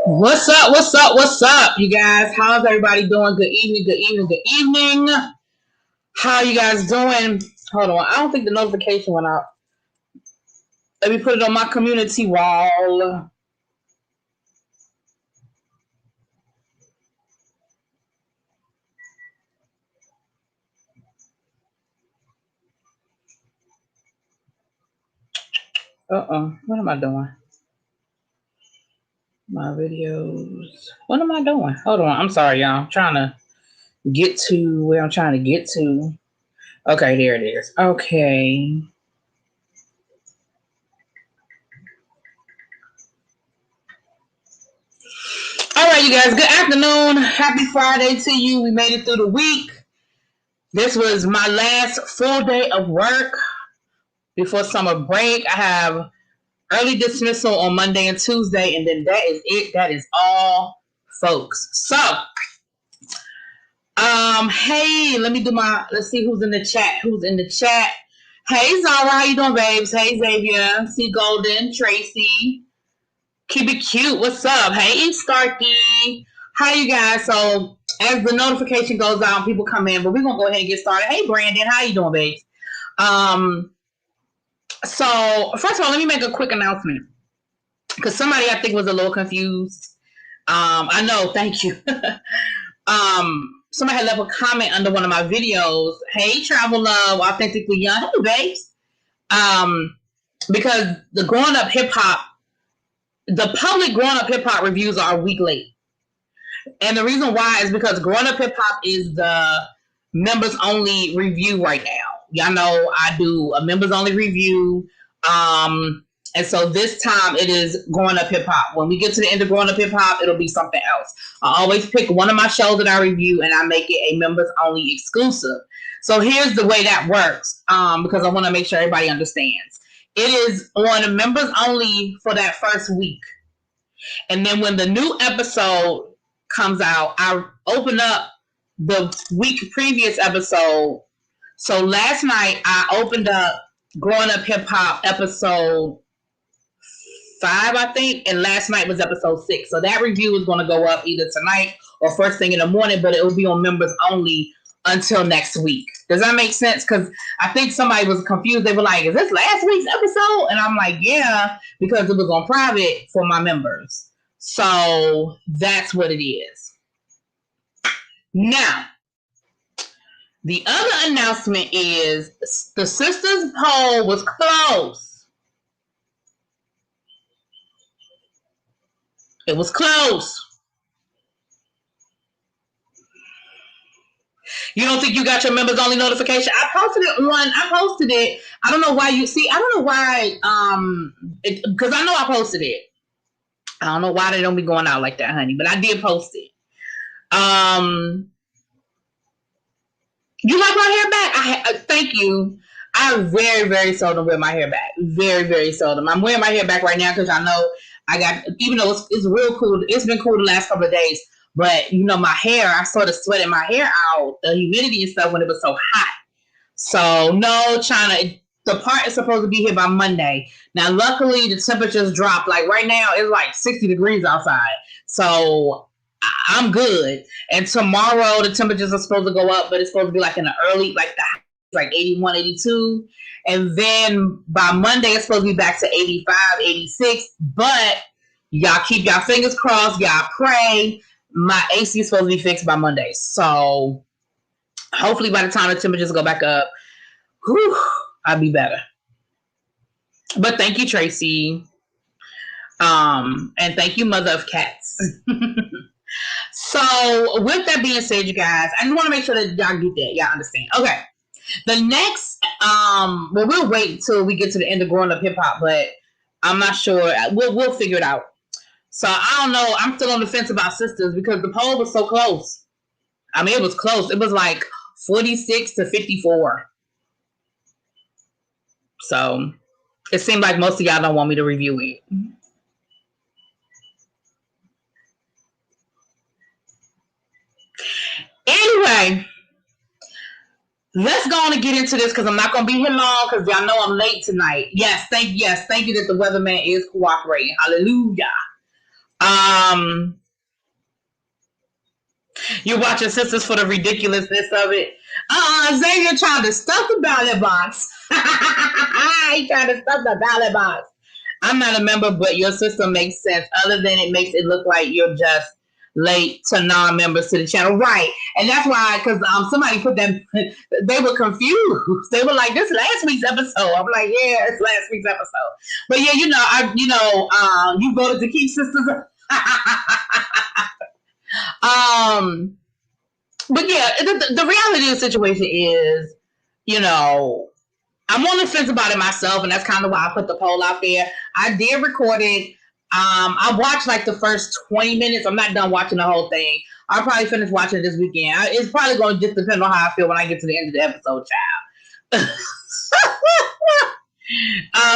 What's up? What's up? What's up, you guys? How's everybody doing? Good evening, good evening, good evening. How you guys doing? Hold on. I don't think the notification went out. Let me put it on my community wall. What am I doing? My videos. What am I doing? Hold on. I'm sorry, y'all. I'm trying to get to where I'm trying to get to. Okay, there it is. Okay. All right, you guys. Good afternoon. Happy Friday to you. We made it through the week. This was my last full day of work before summer break. I have early dismissal on Monday and Tuesday, and then that is it. That is all, folks. So, hey, let's see who's in the chat. Who's in the chat? Hey, Zara, how you doing, babes? Hey, Xavier, C. Golden, Tracy, keep it cute. What's up? Hey, Starkey. How you guys? So, as the notification goes out, people come in, but we're gonna go ahead and get started. Hey, Brandon, how you doing, babes? So first of all, let me make a quick announcement because somebody I think was a little confused. I know, thank you. Somebody had left a comment under one of my videos. Hey, Travel Love, Authentically Young. Hey, babes. Because the growing up hip hop, the public growing up hip hop reviews are a week late. And the reason why is because growing up hip hop is the members only review right now. Y'all know I do a members only review. And so this time it is growing up hip hop. When we get to the end of growing up hip hop, it'll be something else. I always pick one of my shows that I review and I make it a members only exclusive. So here's the way that works, because I want to make sure everybody understands. It is on members only for that first week. And then when the new episode comes out, I open up the week previous episode. So last night I opened up Growing Up Hip Hop episode 5, I think, and last night was episode 6. So that review is going to go up either tonight or first thing in the morning, but it will be on members only until next week. Does that make sense? Because I think somebody was confused. They were like, is this last week's episode? And I'm like, yeah, because it was on private for my members. So that's what it is. Now, the other announcement is the sisters poll was close. It was close. You don't think you got your members only notification? I posted it. I don't know why I don't know why, because I know I posted it. I don't know why they don't be going out like that, honey, but I did post it. You like my hair back? Thank you. I very, very seldom wear my hair back. Very, very seldom. I'm wearing my hair back right now because I know I got, even though it's real cool, it's been cool the last couple of days, but my hair, I sort of sweated my hair out, the humidity and stuff when it was so hot. So no, China, the part is supposed to be here by Monday. Now, luckily the temperatures dropped. Like right now it's like 60 degrees outside. So I'm good. And tomorrow the temperatures are supposed to go up, but it's supposed to be like in the early, like 81, 82. And then by Monday, it's supposed to be back to 85, 86. But y'all keep y'all fingers crossed. Y'all pray. My AC is supposed to be fixed by Monday. So hopefully by the time the temperatures go back up, I'll be better. But thank you, Tracy. And thank you, Mother of Cats. So with that being said, you guys, I just want to make sure that y'all get that. Y'all understand. Okay. The next, we'll wait till we get to the end of Growing Up Hip Hop, but I'm not sure. We'll figure it out. So I don't know. I'm still on the fence about sisters because the poll was so close. I mean, it was close. It was like 46 to 54. So it seemed like most of y'all don't want me to review it. Anyway, let's go on and get into this because I'm not going to be here long because y'all know I'm late tonight. Yes, thank you that the weatherman is cooperating. Hallelujah. You're watching Sisters for the ridiculousness of it. Xavier trying to stuff the ballot box. He trying to stuff the ballot box. I'm not a member, but your system makes sense. Other than it makes it look like you're just late to non-members to the channel, right? And that's why, because somebody put them, they were confused. They were like, "This is last week's episode." I'm like, "Yeah, it's last week's episode." But yeah, you voted to keep sisters. But yeah, the reality of the situation is, I'm on the fence about it myself, and that's kind of why I put the poll out there. I did record it. I watched like the first 20 minutes. I'm not done watching the whole thing. I'll probably finish watching it this weekend. It's probably going to just depend on how I feel when I get to the end of the episode, child.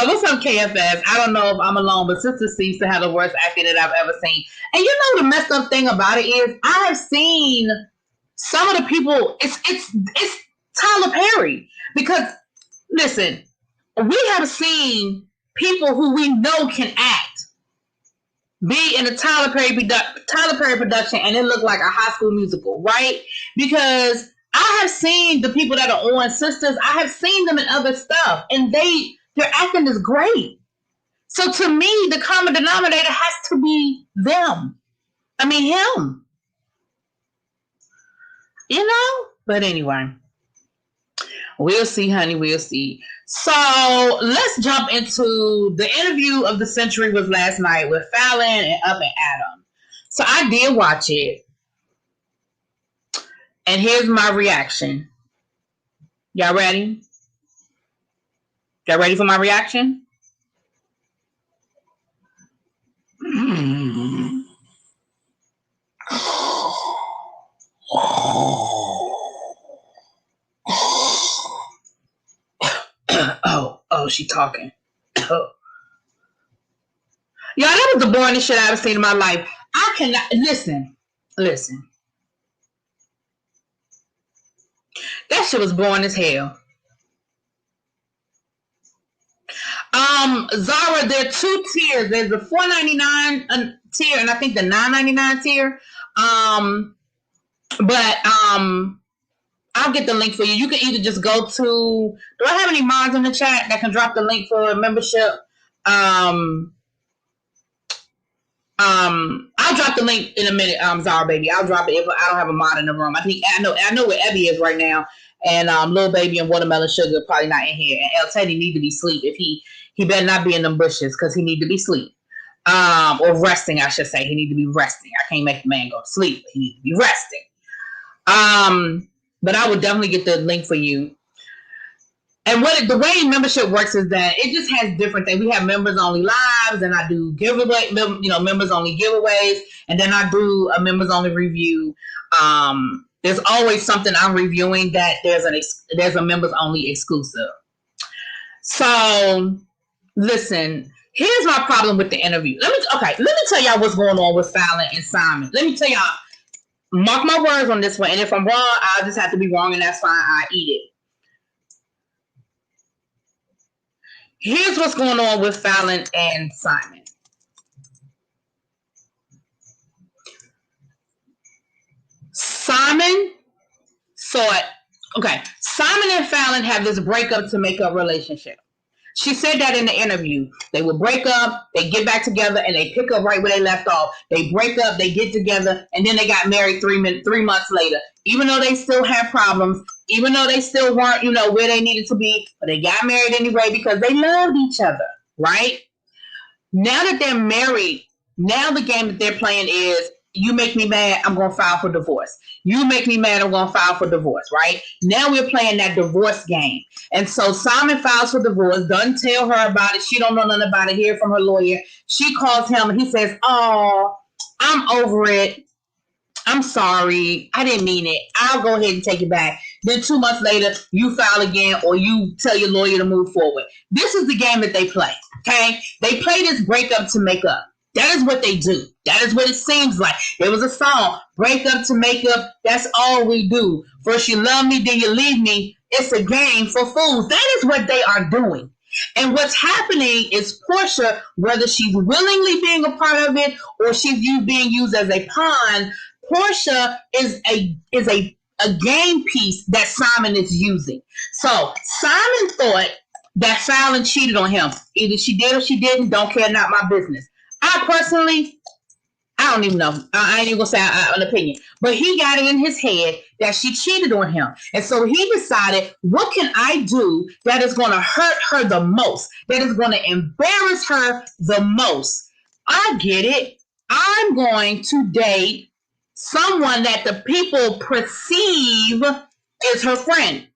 What's up, KFS? I don't know if I'm alone, but Sister seems to have the worst acting that I've ever seen. And the messed up thing about it is I have seen some of the people. It's Tyler Perry, because listen, we have seen people who we know can act be in a Tyler Perry production, and it looked like a High School Musical, right? Because I have seen the people that are on Sisters. I have seen them in other stuff, and their acting is great. So to me, the common denominator has to be them. I mean, him. But anyway, we'll see, honey. We'll see. So let's jump into the interview of the century was last night with Fallon and Up and Adam. So I did watch it. And here's my reaction. Y'all ready? Y'all ready for my reaction? Oh, she talking. Oh. Y'all, that was the boringest shit I've ever seen in my life. I cannot listen. That shit was boring as hell. Zara, there are two tiers. There's the $4.99 tier, and I think the $9.99 tier. But I'll get the link for you. You can either just go to. Do I have any mods in the chat that can drop the link for a membership? I'll drop the link in a minute, Zara baby. I'll drop it if I don't have a mod in the room. I know where Evie is right now, and Lil Baby and Watermelon Sugar probably not in here. And El Teddy need to be asleep. If he better not be in them bushes because he need to be asleep. Or resting, I should say. He need to be resting. I can't make the man go to sleep. He need to be resting. But I would definitely get the link for you. And the way membership works is that it just has different things. We have members only lives, and I do giveaway, members only giveaways, and then I do a members only review. There's always something I'm reviewing that there's a members only exclusive. So listen, here's my problem with the interview. Let me tell y'all what's going on with Fallon and Simon. Let me tell y'all, mark my words on this one, and if I'm wrong, I'll just have to be wrong, and that's fine. I eat it. Here's what's going on with Fallon and Simon. Simon and Fallon have this breakup to make up relationship. She said that in the interview. They would break up, they get back together, and they pick up right where they left off. They break up, they get together, and then they got married 3 months later. Even though they still had problems, even though they still weren't, where they needed to be, but they got married anyway because they loved each other, right? Now that they're married, now the game that they're playing is, you make me mad, I'm going to file for divorce. You make me mad, I'm going to file for divorce, right? Now we're playing that divorce game. And so Simon files for divorce, doesn't tell her about it. She don't know nothing about it, hear from her lawyer. She calls him and he says, "Oh, I'm over it. I'm sorry. I didn't mean it. I'll go ahead and take it back." Then 2 months later, you file again or you tell your lawyer to move forward. This is the game that they play, okay? They play this breakup to make up. That is what they do. That is what it seems like. There was a song, break up to make up. That's all we do. First you love me, then you leave me. it's a game for fools. That is what they are doing. And what's happening is Portia, whether she's willingly being a part of it or she's being used as a pawn, Portia is a game piece that Simon is using. So Simon thought that Fallon cheated on him. Either she did or she didn't. Don't care, not my business. I don't even know. I ain't even gonna say an opinion. But he got it in his head that she cheated on him. And so he decided, what can I do that is gonna hurt her the most? That is gonna embarrass her the most? I get it. I'm going to date someone that the people perceive is her friend.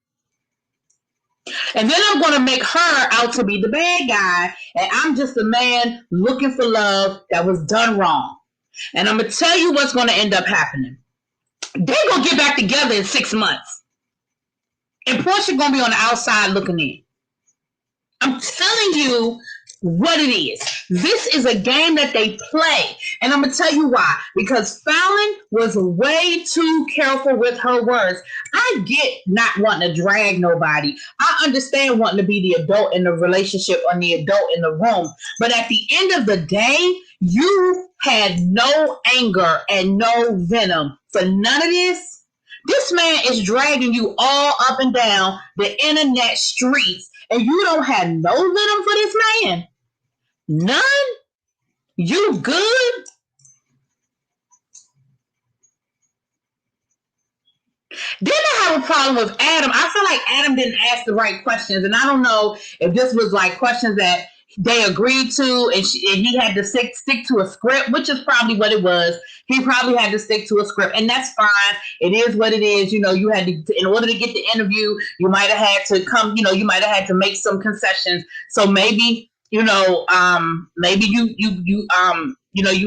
And then I'm going to make her out to be the bad guy. And I'm just a man looking for love that was done wrong. And I'm going to tell you what's going to end up happening. They're going to get back together in 6 months. And Portia going to be on the outside looking in. I'm telling you what it is. This is a game that they play. And I'm going to tell you why. Because Fallon was way too careful with her words. I get not wanting to drag nobody. I understand wanting to be the adult in the relationship or the adult in the room. But at the end of the day, you had no anger and no venom for none of this. This man is dragging you all up and down the internet streets, and you don't have no venom for this man. None? You good? Then I have a problem with Adam. I feel like Adam didn't ask the right questions, and I don't know if this was like questions that they agreed to, and he had to stick to a script, which is probably what it was. He probably had to stick to a script, and that's fine. It is what it is. You know, you had to, in order to get the interview, you might have had to come, you know, you might have had to make some concessions. So maybe, you know, maybe you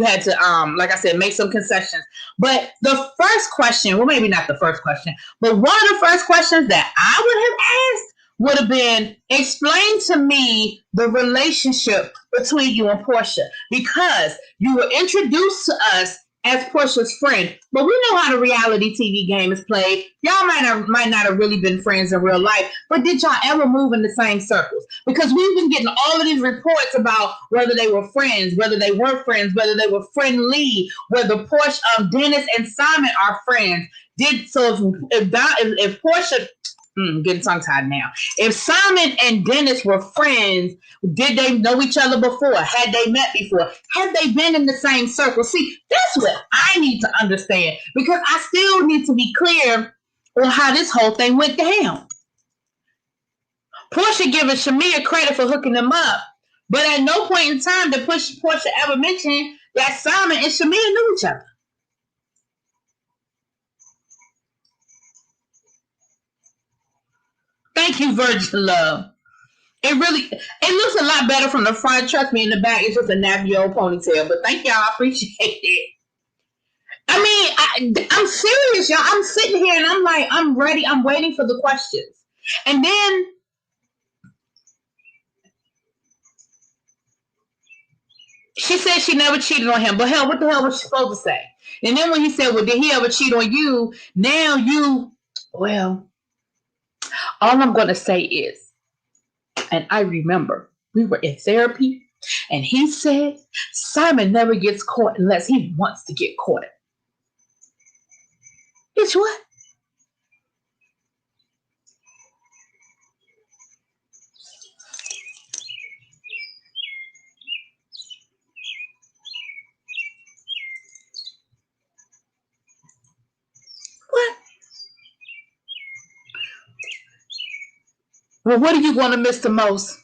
had to, like I said, make some concessions. But the first question, well, maybe not the first question, but one of the first questions that I would have asked would have been, explain to me the relationship between you and Portia, because you were introduced to us as Portia's friend, but we know how the reality TV game is played. Y'all might not have really been friends in real life, but did y'all ever move in the same circles? Because we've been getting all of these reports about whether they were friends, whether they weren't friends, whether they were friendly, whether Portia, Dennis and Simon are friends. If Portia, getting tongue tied now. If Simon and Dennis were friends, did they know each other before? Had they met before? Had they been in the same circle? See, that's what I need to understand, because I still need to be clear on how this whole thing went down. Portia giving Shamia credit for hooking them up, but at no point in time did Portia ever mention that Simon and Shamia knew each other. Thank you, Virgin Love. It looks a lot better from the front. Trust me, in the back, it's just a nappy old ponytail. But thank y'all. I appreciate it. I mean, I'm serious, y'all. I'm sitting here and I'm like, I'm ready. I'm waiting for the questions. And then she said she never cheated on him. But hell, what the hell was she supposed to say? And then when he said, well, did he ever cheat on you? Now well, all I'm going to say is, and I remember we were in therapy, and he said Simon never gets caught unless he wants to get caught. Bitch, what? What? Well, what are you going to miss the most?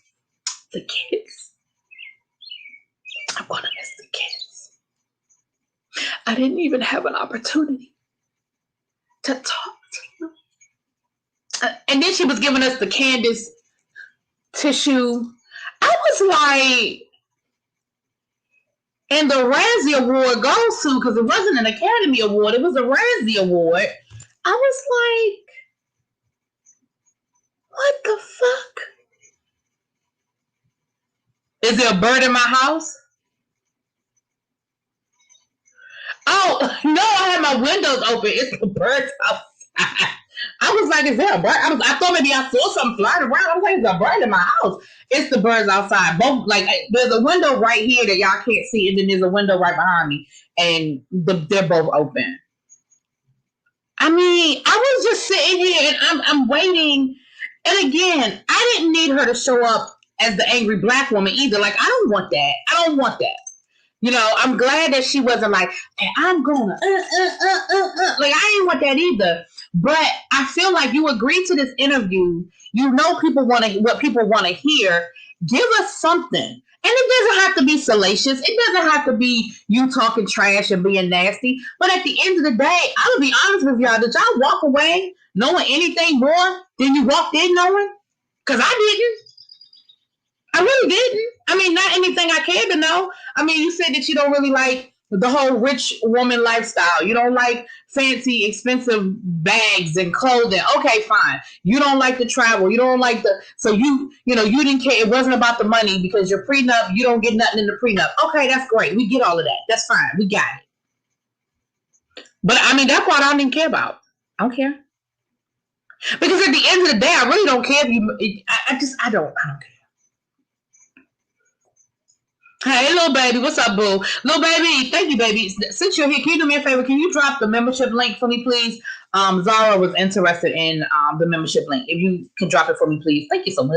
The kids. I'm going to miss the kids. I didn't even have an opportunity to talk to them. And then she was giving us the Candace tissue. I was like, and the Razzie Award goes to, because it wasn't an Academy Award, it was a Razzie Award. I was like, what the fuck? Is there a bird in my house? Oh, no, I had my windows open. It's the birds outside. I was like, is there a bird? I thought maybe I saw something flying around. I was like, there's a bird in my house. It's the birds outside. Both, like, there's a window right here that y'all can't see, and then there's a window right behind me, and they're both open. I mean, I was just sitting here and I'm waiting. And again, I didn't need her to show up as the angry black woman either. Like, I don't want that. I don't want that. You know, I'm glad that she wasn't like, hey, I'm gonna, like, I didn't want that either. But I feel like you agreed to this interview. You know, what people want to hear. Give us something. And it doesn't have to be salacious. It doesn't have to be you talking trash and being nasty. But at the end of the day, I'm going to be honest with y'all. Did y'all walk away knowing anything more than you walked in knowing? Because I didn't. I really didn't. I mean, not anything I cared to know. I mean, you said that you don't really like the whole rich woman lifestyle. You don't like fancy, expensive bags and clothing. Okay, fine. You don't like the travel. You don't like so you didn't care. It wasn't about the money because your prenup, you don't get nothing in the prenup. Okay, that's great. We get all of that. That's fine. We got it. But I mean, that part I don't even care about. I don't care. Because at the end of the day, I really don't care if you, I don't care. Hey, little baby, what's up, boo? Little baby, thank you, baby. Since you're here, can you do me a favor? Can you drop the membership link for me, please? Zara was interested in the membership link. If you can drop it for me, please. Thank you so much.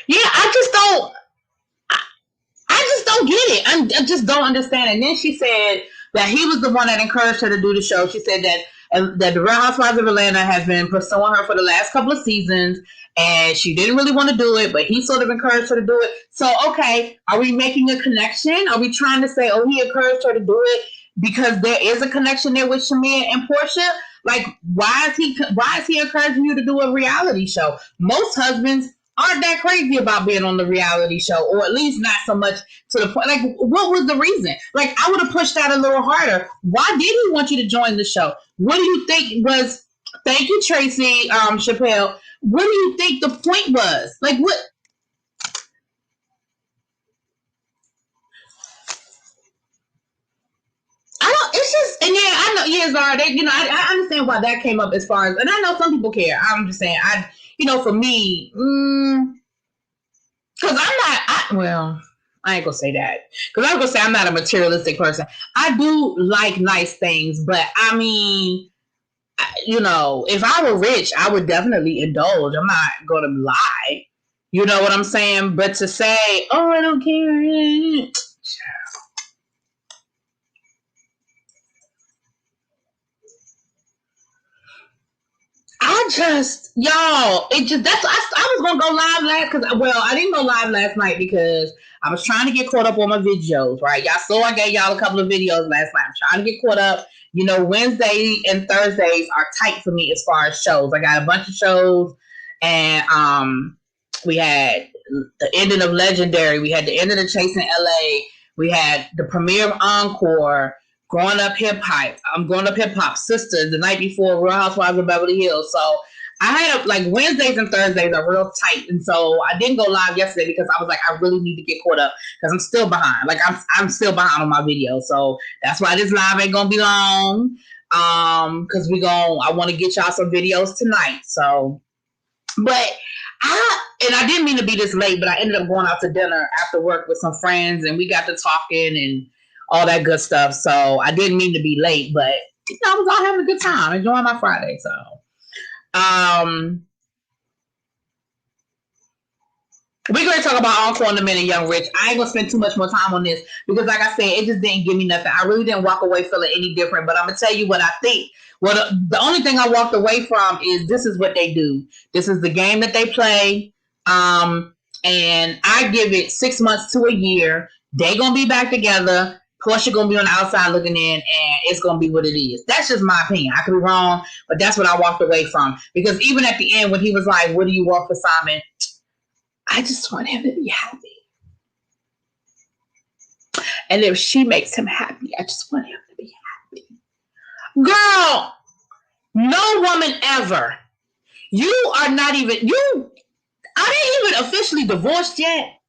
Yeah, I just don't get it. I just don't understand. And then she said that he was the one that encouraged her to do the show. She said that the Real Housewives of Atlanta has been pursuing her for the last couple of seasons. And she didn't really want to do it, but he sort of encouraged her to do it. So, okay, are we making a connection? Are we trying to say, oh, he encouraged her to do it because there is a connection there with Shamia and Portia? Like, why is he encouraging you to do a reality show? Most husbands aren't that crazy about being on the reality show, or at least not so much to the point. Like, what was the reason? Like, I would have pushed that a little harder. Why did he want you to join the show? What do you think was? Thank you, Tracy Chappelle. What do you think the point was? Like, what? I don't, it's just, and yeah, I know, yeah, Zara, I understand why that came up as far as, and I know some people care. I'm just saying, for me, because I ain't gonna say that. Because I'm gonna say I'm not a materialistic person. I do like nice things, but I mean, if I were rich, I would definitely indulge. I'm not going to lie. You know what I'm saying? But to say, oh, I don't care. I was going to go live I didn't go live last night because I was trying to get caught up on my videos, right? Y'all saw I gave y'all a couple of videos last night. I'm trying to get caught up. Wednesday and Thursdays are tight for me as far as shows. I got a bunch of shows, and we had the ending of Legendary. We had the ending of Chasing LA. We had the premiere of Encore, Growing Up Hip Hop, Sisters, the night before Real Housewives of Beverly Hills. So I had like Wednesdays and Thursdays are real tight, and so I didn't go live yesterday because I was like, I really need to get caught up because I'm still behind. Like I'm still behind on my videos, so that's why this live ain't gonna be long. Because I want to get y'all some videos tonight. So, but I didn't mean to be this late, but I ended up going out to dinner after work with some friends, and we got to talking and all that good stuff. So I didn't mean to be late, but I was all having a good time, enjoying my Friday. So. We're going to talk about Encore in a minute, Young Rich. I ain't going to spend too much more time on this because, like I said, it just didn't give me nothing. I really didn't walk away feeling any different, but I'm going to tell you what I think. Well, the only thing I walked away from is this is what they do. This is the game that they play. And I give it 6 months to a year. They going to be back together. Portia going to be on the outside looking in, and it's going to be what it is. That's just my opinion. I could be wrong, but that's what I walked away from. Because even at the end, when he was like, what do you want for Simon? I just want him to be happy. And if she makes him happy, I just want him to be happy. Girl, no woman ever. You are not even, I ain't even officially divorced yet.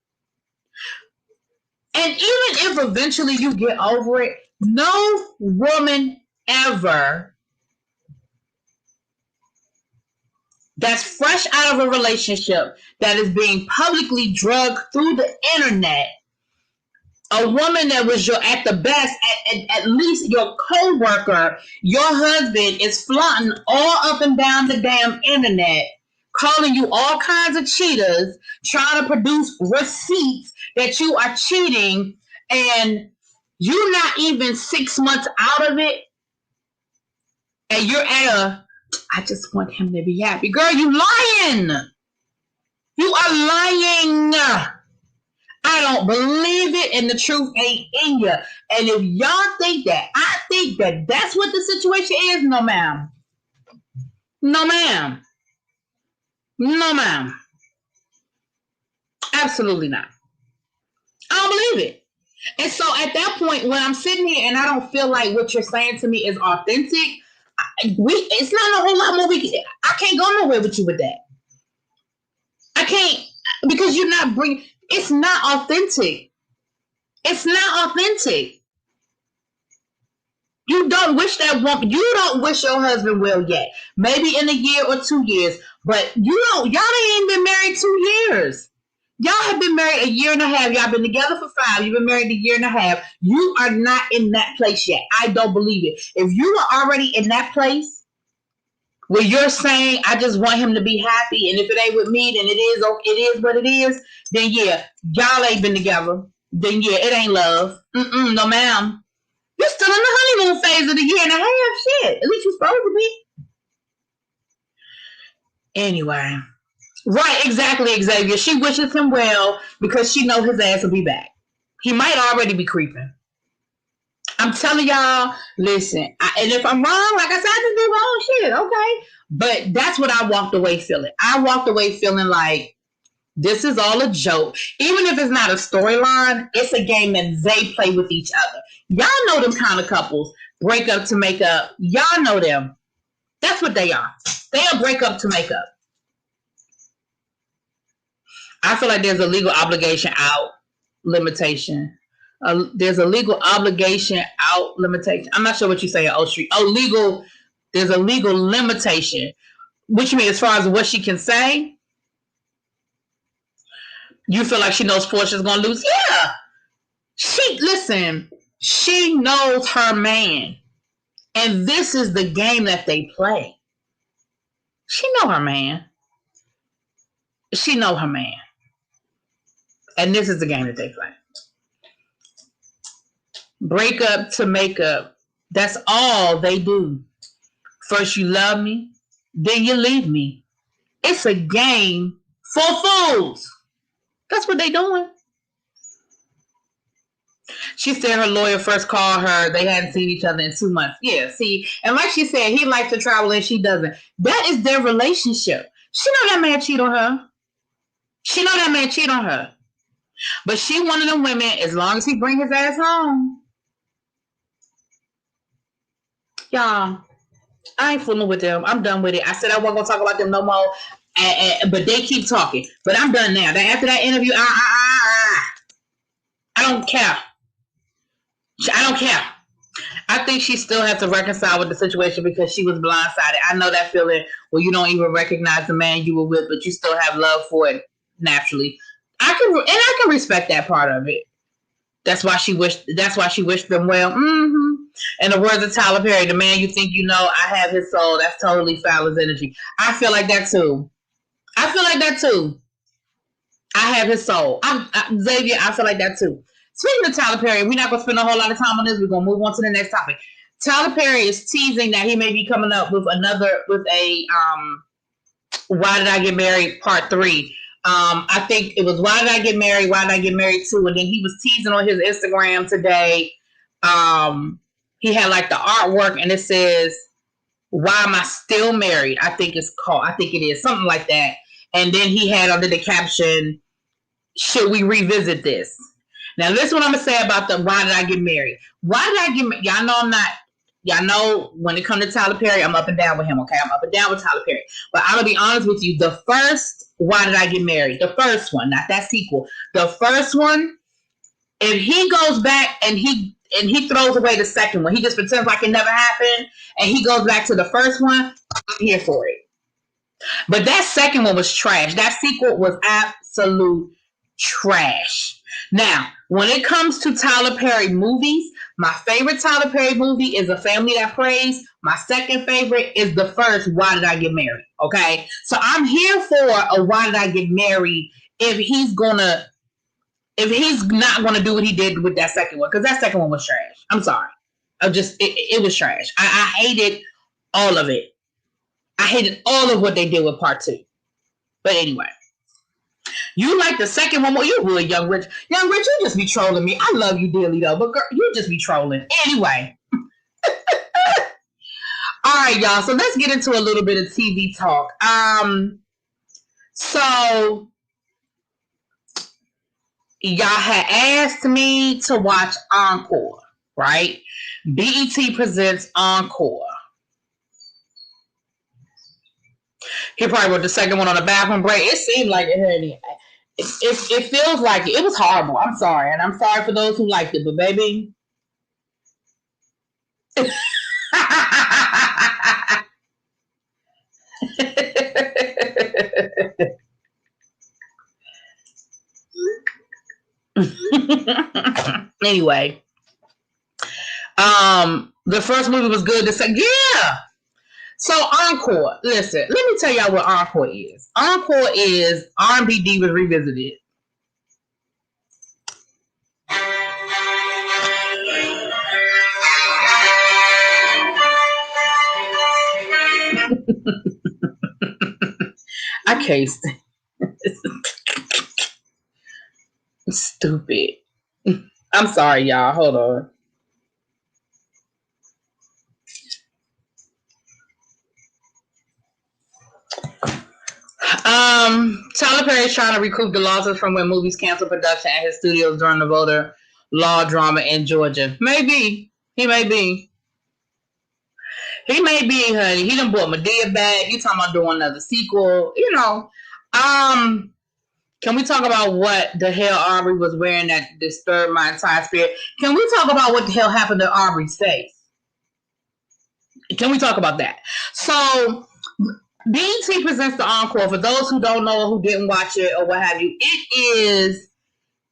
And even if eventually you get over it, no woman ever that's fresh out of a relationship that is being publicly drugged through the internet, a woman that was your, at the best, at least your co-worker, your husband is flaunting all up and down the damn internet, calling you all kinds of cheaters, trying to produce receipts that you are cheating, and you're not even 6 months out of it, and you're at a, I just want him to be happy. Girl, you lying. You are lying. I don't believe it, and the truth ain't in you. And if y'all think that, I think that that's what the situation is. No, ma'am. No, ma'am. No, ma'am. Absolutely not. I don't believe it. And so at that point, when I'm sitting here and I don't feel like what you're saying to me is authentic, it's not a whole lot more. I can't go nowhere with you with that. I can't, because you're not bringing. It's not authentic. It's not authentic. You don't wish that woman. You don't wish your husband well yet. Maybe in a year or 2 years, but you don't. Y'all ain't been married 2 years. Y'all have been married a year and a half. Y'all been together for 5. You've been married a year and a half. You are not in that place yet. I don't believe it. If you are already in that place where you're saying, I just want him to be happy, and if it ain't with me, then it is what it is, then yeah, y'all ain't been together. Then yeah, it ain't love. No, ma'am. You're still in the honeymoon phase of the year and a half. Shit. At least you're supposed to be. Anyway. Right, exactly, Xavier. She wishes him well because she knows his ass will be back. He might already be creeping. I'm telling y'all, listen, and if I'm wrong, like I said, I just do wrong shit, okay? But that's what I walked away feeling. I walked away feeling like this is all a joke. Even if it's not a storyline, it's a game that they play with each other. Y'all know them kind of couples. Break up to make up. Y'all know them. That's what they are. They'll break up to make up. I feel like there's a legal obligation out limitation. There's a legal obligation out limitation. I'm not sure what you say at O Street. Legal. There's a legal limitation. Which means as far as what she can say, you feel like she knows Portia's going to lose? Yeah. She knows her man. And this is the game that they play. She know her man. She know her man. And this is the game that they play. Break up to make up. That's all they do. First you love me, then you leave me. It's a game for fools. That's what they doing. She said her lawyer first called her. They hadn't seen each other in 2 months. Yeah, see, and like she said, he likes to travel and she doesn't. That is their relationship. She know that man cheat on her. She know that man cheat on her. But she one of them women, as long as he bring his ass home. Y'all, I ain't fooling with them. I'm done with it. I said I wasn't going to talk about them no more. But they keep talking. But I'm done now. After that interview, I don't care. I don't care. I think she still has to reconcile with the situation because she was blindsided. I know that feeling where you don't even recognize the man you were with, but you still have love for it naturally. I can respect that part of it. That's why she wished them well. In the words of Tyler Perry, the man you think you know, I have his soul. That's totally Fowler's energy. I feel like that too. I have his soul. Xavier, I feel like that too. Speaking of Tyler Perry, we're not going to spend a whole lot of time on this. We're going to move on to the next topic. Tyler Perry is teasing that he may be coming up with a Why Did I Get Married Part 3. I think it was Why Did I Get Married? Why Did I Get Married 2? And then he was teasing on his Instagram today. He had like the artwork and it says, Why Am I Still Married? I think it is something like that. And then he had under the caption, Should we revisit this? Now, listen what I'm going to say about the Why Did I Get Married? Why did I get married? Y'all know when it comes to Tyler Perry, I'm up and down with him, okay? I'm up and down with Tyler Perry. But I'm going to be honest with you. The first Why Did I Get Married? The first one, not that sequel. The first one, if he goes back and he throws away the second one, he just pretends like it never happened, and he goes back to the first one, I'm here for it. But that second one was trash. That sequel was absolute trash. Now, when it comes to Tyler Perry movies, my favorite Tyler Perry movie is A Family That Prays. My second favorite is the first, Why Did I Get Married? Okay? So I'm here for a Why Did I Get Married if he's not gonna do what he did with that second one, because that second one was trash. I'm sorry. It was trash. I hated all of it. I hated all of what they did with part 2. But anyway, you like the second one more? You would, Young Rich. Young Rich, you just be trolling me. I love you dearly though, but girl, you just be trolling. Anyway. All right, y'all. So let's get into a little bit of TV talk. So y'all had asked me to watch Encore, right? BET presents Encore. He probably wrote the second one on the bathroom break. It seemed like it had it feels like it was horrible. I'm sorry, and I'm sorry for those who liked it, but baby. Anyway, the first movie was good. The second, yeah. So Encore, listen, let me tell y'all what Encore is. Encore is R&B Divas Revisited. I can't stand stupid. I'm sorry, y'all. Hold on. Tyler Perry is trying to recoup the losses from when movies canceled production at his studios during the voter law drama in Georgia. Maybe. He may be. He may be, honey. He done bought Madea back. You talking about doing another sequel. You know. Can we talk about what the hell Aubrey was wearing that disturbed my entire spirit? Can we talk about what the hell happened to Aubrey's face? Can we talk about that? So BET presents the Encore. For those who don't know or who didn't watch it or what have you, it is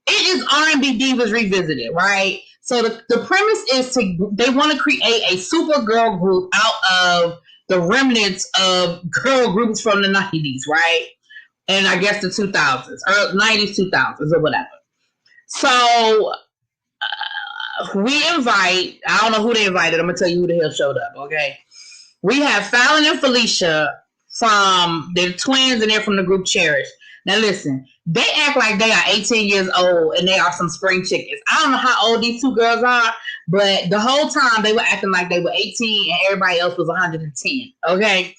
R&B Divas Revisited, right? So the premise is they want to create a super girl group out of the remnants of girl groups from the 90s, right? And I guess the 2000s, or 90s, 2000s, or whatever. So we invite, I don't know who they invited. I'm going to tell you who the hell showed up, okay? We have Fallon and Felicia from, they're twins and they're from the group Cherish. Now listen, they act like they are 18 years old and they are some spring chickens. I don't know how old these two girls are, but the whole time they were acting like they were 18 and everybody else was 110, okay?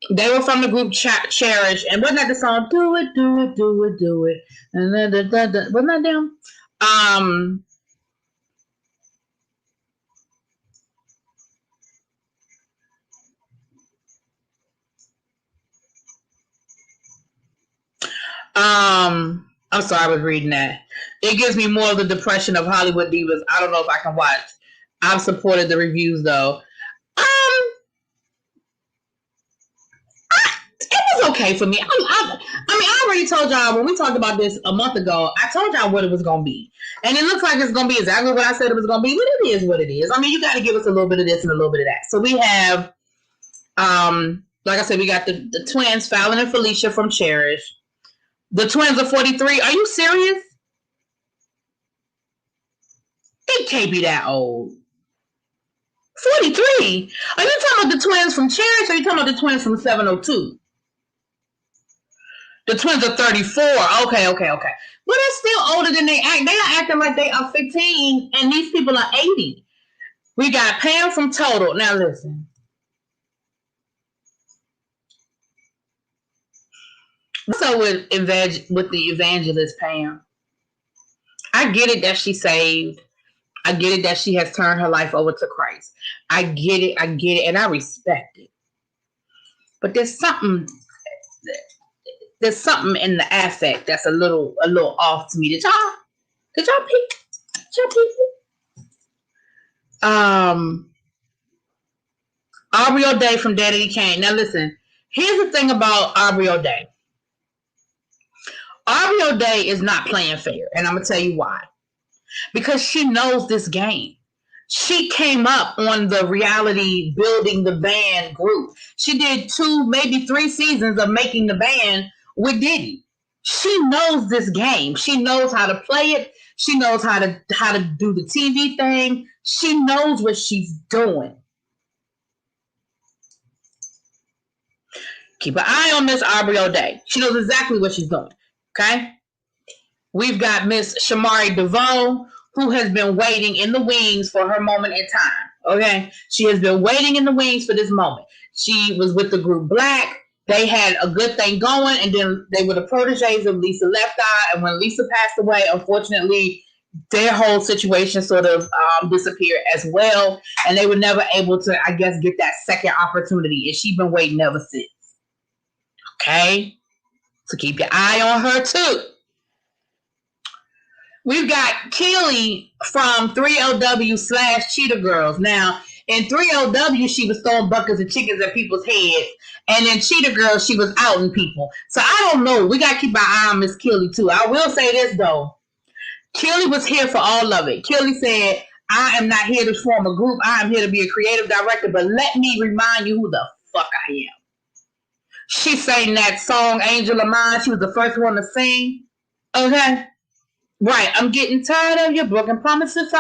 They were from the group Cherish, and wasn't that the song "Do It, Do It, Do It, Do It"? And then wasn't that them? I'm sorry, I was reading that. It gives me more of the depression of Hollywood divas. I don't know if I can watch. I've supported the reviews though. It was okay for me. I already told y'all when we talked about this a month ago. I told y'all what it was gonna be, and it looks like it's gonna be exactly what I said it was gonna be. But it is what it is. I mean, you got to give us a little bit of this and a little bit of that. So we have, like I said, we got the twins, Fallon and Felicia from Cherish. The twins are 43. Are you serious? They can't be that old. 43? Are you talking about the twins from Cherish or are you talking about the twins from 702? The twins are 34. Okay. But they're still older than they act. They are acting like they are 15 and these people are 80. We got Pam from Total. Now listen. So with the evangelist Pam, I get it that she's saved. I get it that she has turned her life over to Christ. I get it, and I respect it. But there's something in the affect that's a little off to me. Did y'all peek? Aubrey O'Day from Daddy Kane. Now listen, here's the thing about Aubrey O'Day. Aubrey O'Day is not playing fair, and I'm gonna tell you why. Because she knows this game. She came up on the reality building the band group. She did 2, maybe 3 seasons of making the band with Diddy. She knows this game. She knows how to play it. She knows how to do the TV thing. She knows what she's doing. Keep an eye on Miss Aubrey O'Day. She knows exactly what she's doing. Okay? We've got Miss Shamari DeVoe, who has been waiting in the wings for her moment in time. Okay? She has been waiting in the wings for this moment. She was with the group Black. They had a good thing going, and then they were the proteges of Lisa Left Eye. And when Lisa passed away, unfortunately, their whole situation sort of disappeared as well. And they were never able to, I guess, get that second opportunity. And she's been waiting ever since. Okay? So keep your eye on her, too. We've got Keely from 3LW / Cheetah Girls. Now, in 3LW, she was throwing buckets of chickens at people's heads. And in Cheetah Girls, she was outing people. So I don't know. We got to keep our eye on Miss Keely, too. I will say this, though. Keely was here for all of it. Keely said, I am not here to form a group. I am here to be a creative director. But let me remind you who the fuck I am. She sang that song, Angel of Mine. She was the first one to sing. Okay? Right. I'm getting tired of your broken promises.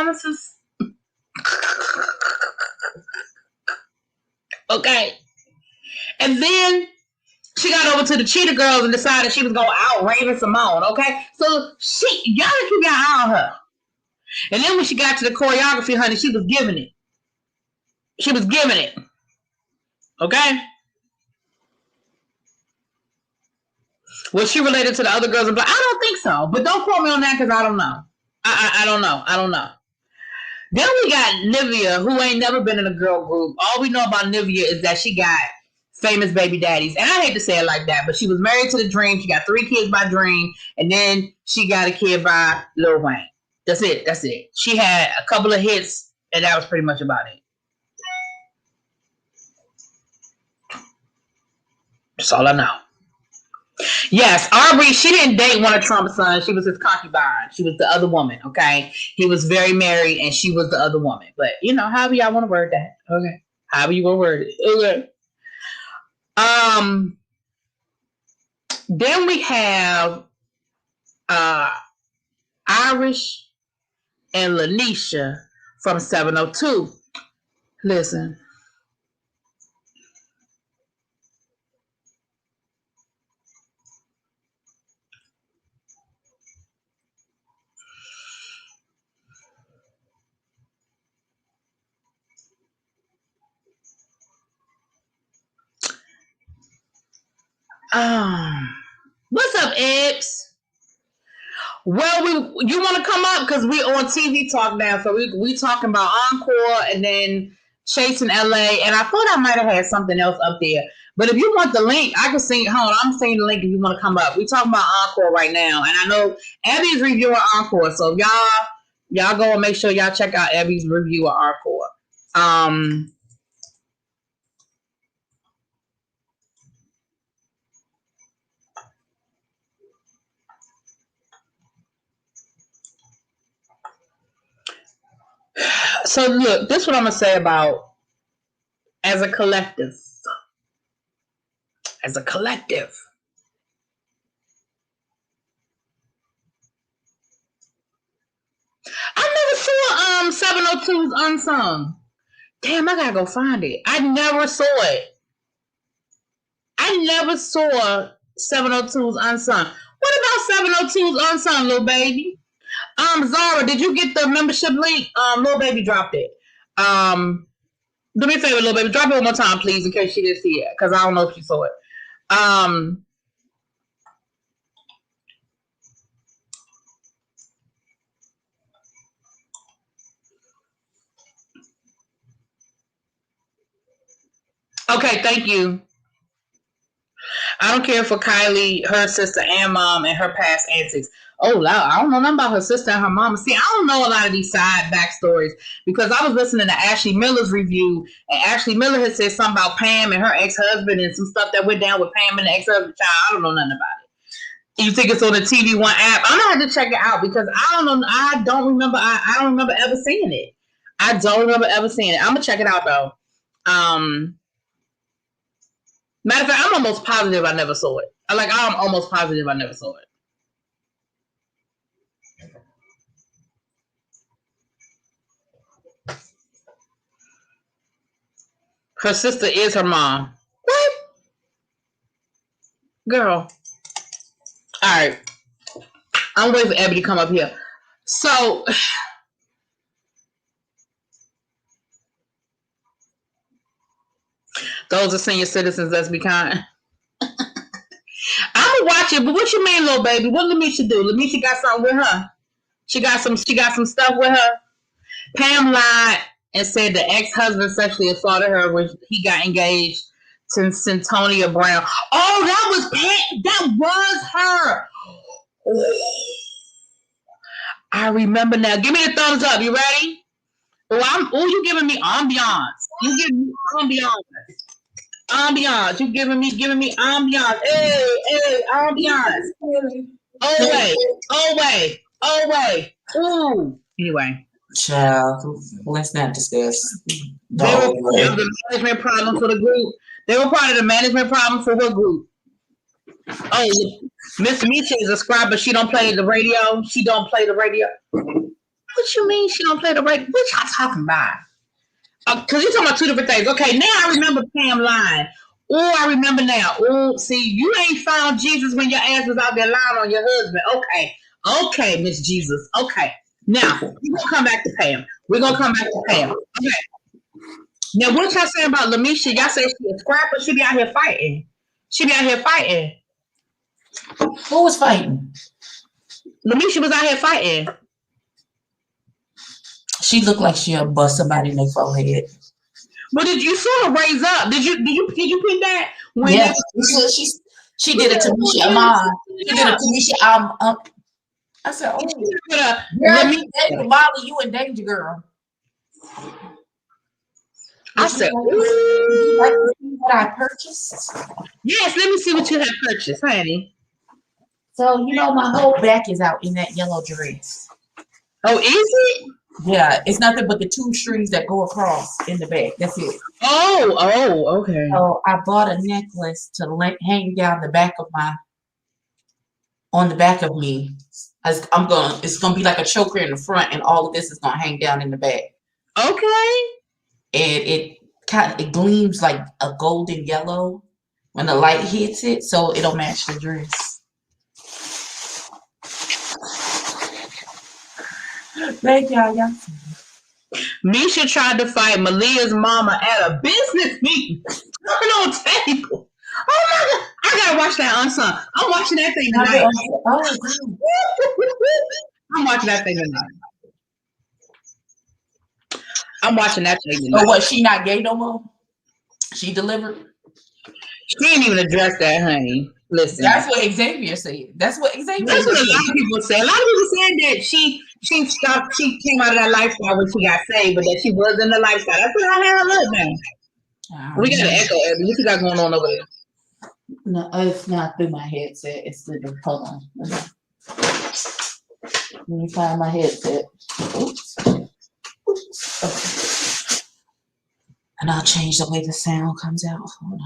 Okay. And then she got over to the Cheetah Girls and decided she was going to out Raven Simone. Okay? So y'all keep your eye on her. And then when she got to the choreography, honey, she was giving it. She was giving it. Okay? Was she related to the other girls? I don't think so. But don't quote me on that because I don't know. I don't know. I don't know. Then we got Nivea, who ain't never been in a girl group. All we know about Nivea is that she got famous baby daddies. And I hate to say it like that, but she was married to the Dream. She got 3 kids by Dream. And then she got a kid by Lil Wayne. That's it. That's it. She had a couple of hits, and that was pretty much about it. That's all I know. Yes, Aubrey, she didn't date one of Trump's sons. She was his concubine. She was the other woman, okay? He was very married, and she was the other woman. But, however y'all want to word that. Okay. However you want to word it. Okay. Then we have Irish and Lanisha from 702. Listen. What's up, Ibs? Well, you want to come up because we on TV talk now, so we talking about Encore and then Chasing LA, and I thought I might have had something else up there. But if you want the link, I can sing. Hold on, I'm sending the link if you want to come up. We talking about Encore right now, and I know Abby's reviewing Encore, so y'all go and make sure y'all check out Abby's review of Encore. So look, this is what I'm gonna say about as a collective. As a collective. I never saw 702's Unsung. Damn, I gotta go find it. I never saw it. I never saw 702's Unsung. What about 702's Unsung, little baby? Zara, did you get the membership link? Little baby dropped it. Do me a favor, little baby. Drop it one more time, please, in case she didn't see it. Because I don't know if she saw it. Okay, thank you. I don't care for Kylie, her sister and mom, and her past antics. Oh, wow. I don't know nothing about her sister and her mom. See, I don't know a lot of these side backstories because I was listening to Ashley Miller's review, and Ashley Miller had said something about Pam and her ex-husband and some stuff that went down with Pam and the ex-husband child. I don't know nothing about it. You think it's on the TV One app? I'm gonna have to check it out because I don't know. I don't remember. I don't remember ever seeing it. I don't remember ever seeing it. I'm gonna check it out though. Matter of fact, I'm almost positive I never saw it. I'm almost positive I never saw it. Her sister is her mom. What? Girl. All right. I'm waiting for Abby to come up here. So, those are senior citizens. Let's be kind. I'm gonna watch it, but what you mean, little baby? What Lamisha do? Lamisha got something with her. She got some stuff with her. Pam lied and said the ex-husband sexually assaulted her when he got engaged to Centonia Brown. Oh, that was Pam. That was her. Oh, I remember now. Give me the thumbs up. You ready? Oh, you giving me ambiance. You giving me ambiance. Ambiance. You giving me ambiance. Hey, ambiance. Oh wait. Ooh. Anyway. Child, let's not discuss. They were part of the management problem for the group. They were part of the management problem for what group? Oh, Miss Misha is a scribe, but she don't play the radio. She don't play the radio. What you mean she don't play the radio? What y'all talking about? Because you're talking about two different things. Okay, now I remember Pam lying. Oh, I remember now. Oh, see, you ain't found Jesus when your ass was out there lying on your husband. Okay, Miss Jesus. Okay. Now, we're going to come back to Pam. Okay. Now, what y'all saying about Lamisha? Y'all say she a scrapper? She be out here fighting. Who was fighting? Lamisha was out here fighting. She looked like she'll bust somebody in their forehead. But did you saw her raise up? Did you pin that? When yes, she did it to Misha Amon. She did it to Misha. I said, "Oh, Molly, you in danger, girl." I said, "What I purchased?" Yes, let me see what you have purchased, honey. So my whole back is out in that yellow dress. Oh, is it? Yeah, it's nothing but the two strings that go across in the back. That's it. Oh, okay. So I bought a necklace to hang down on the back of me. It's gonna be like a choker in the front, and all of this is gonna hang down in the back. Okay. And it gleams like a golden yellow when the light hits it, so it'll match the dress. Thank y'all. Misha tried to fight Malia's mama at a business meeting. On table. Oh my God. I gotta watch that unsung. I'm watching that thing tonight. I'm watching that thing tonight. Oh, what? She not gay no more? She delivered? She didn't even address that, honey. Listen. That's what Xavier said. That's what a lot of people say. A lot of people said that she came out of that lifestyle when she got saved, but that she was in the lifestyle. That's what I had look now. We got an echo, Abby. What you got going on over there? No, it's not through my headset. It's through the hold on. Let me find my headset. Oops. Okay. And I'll change the way the sound comes out. Hold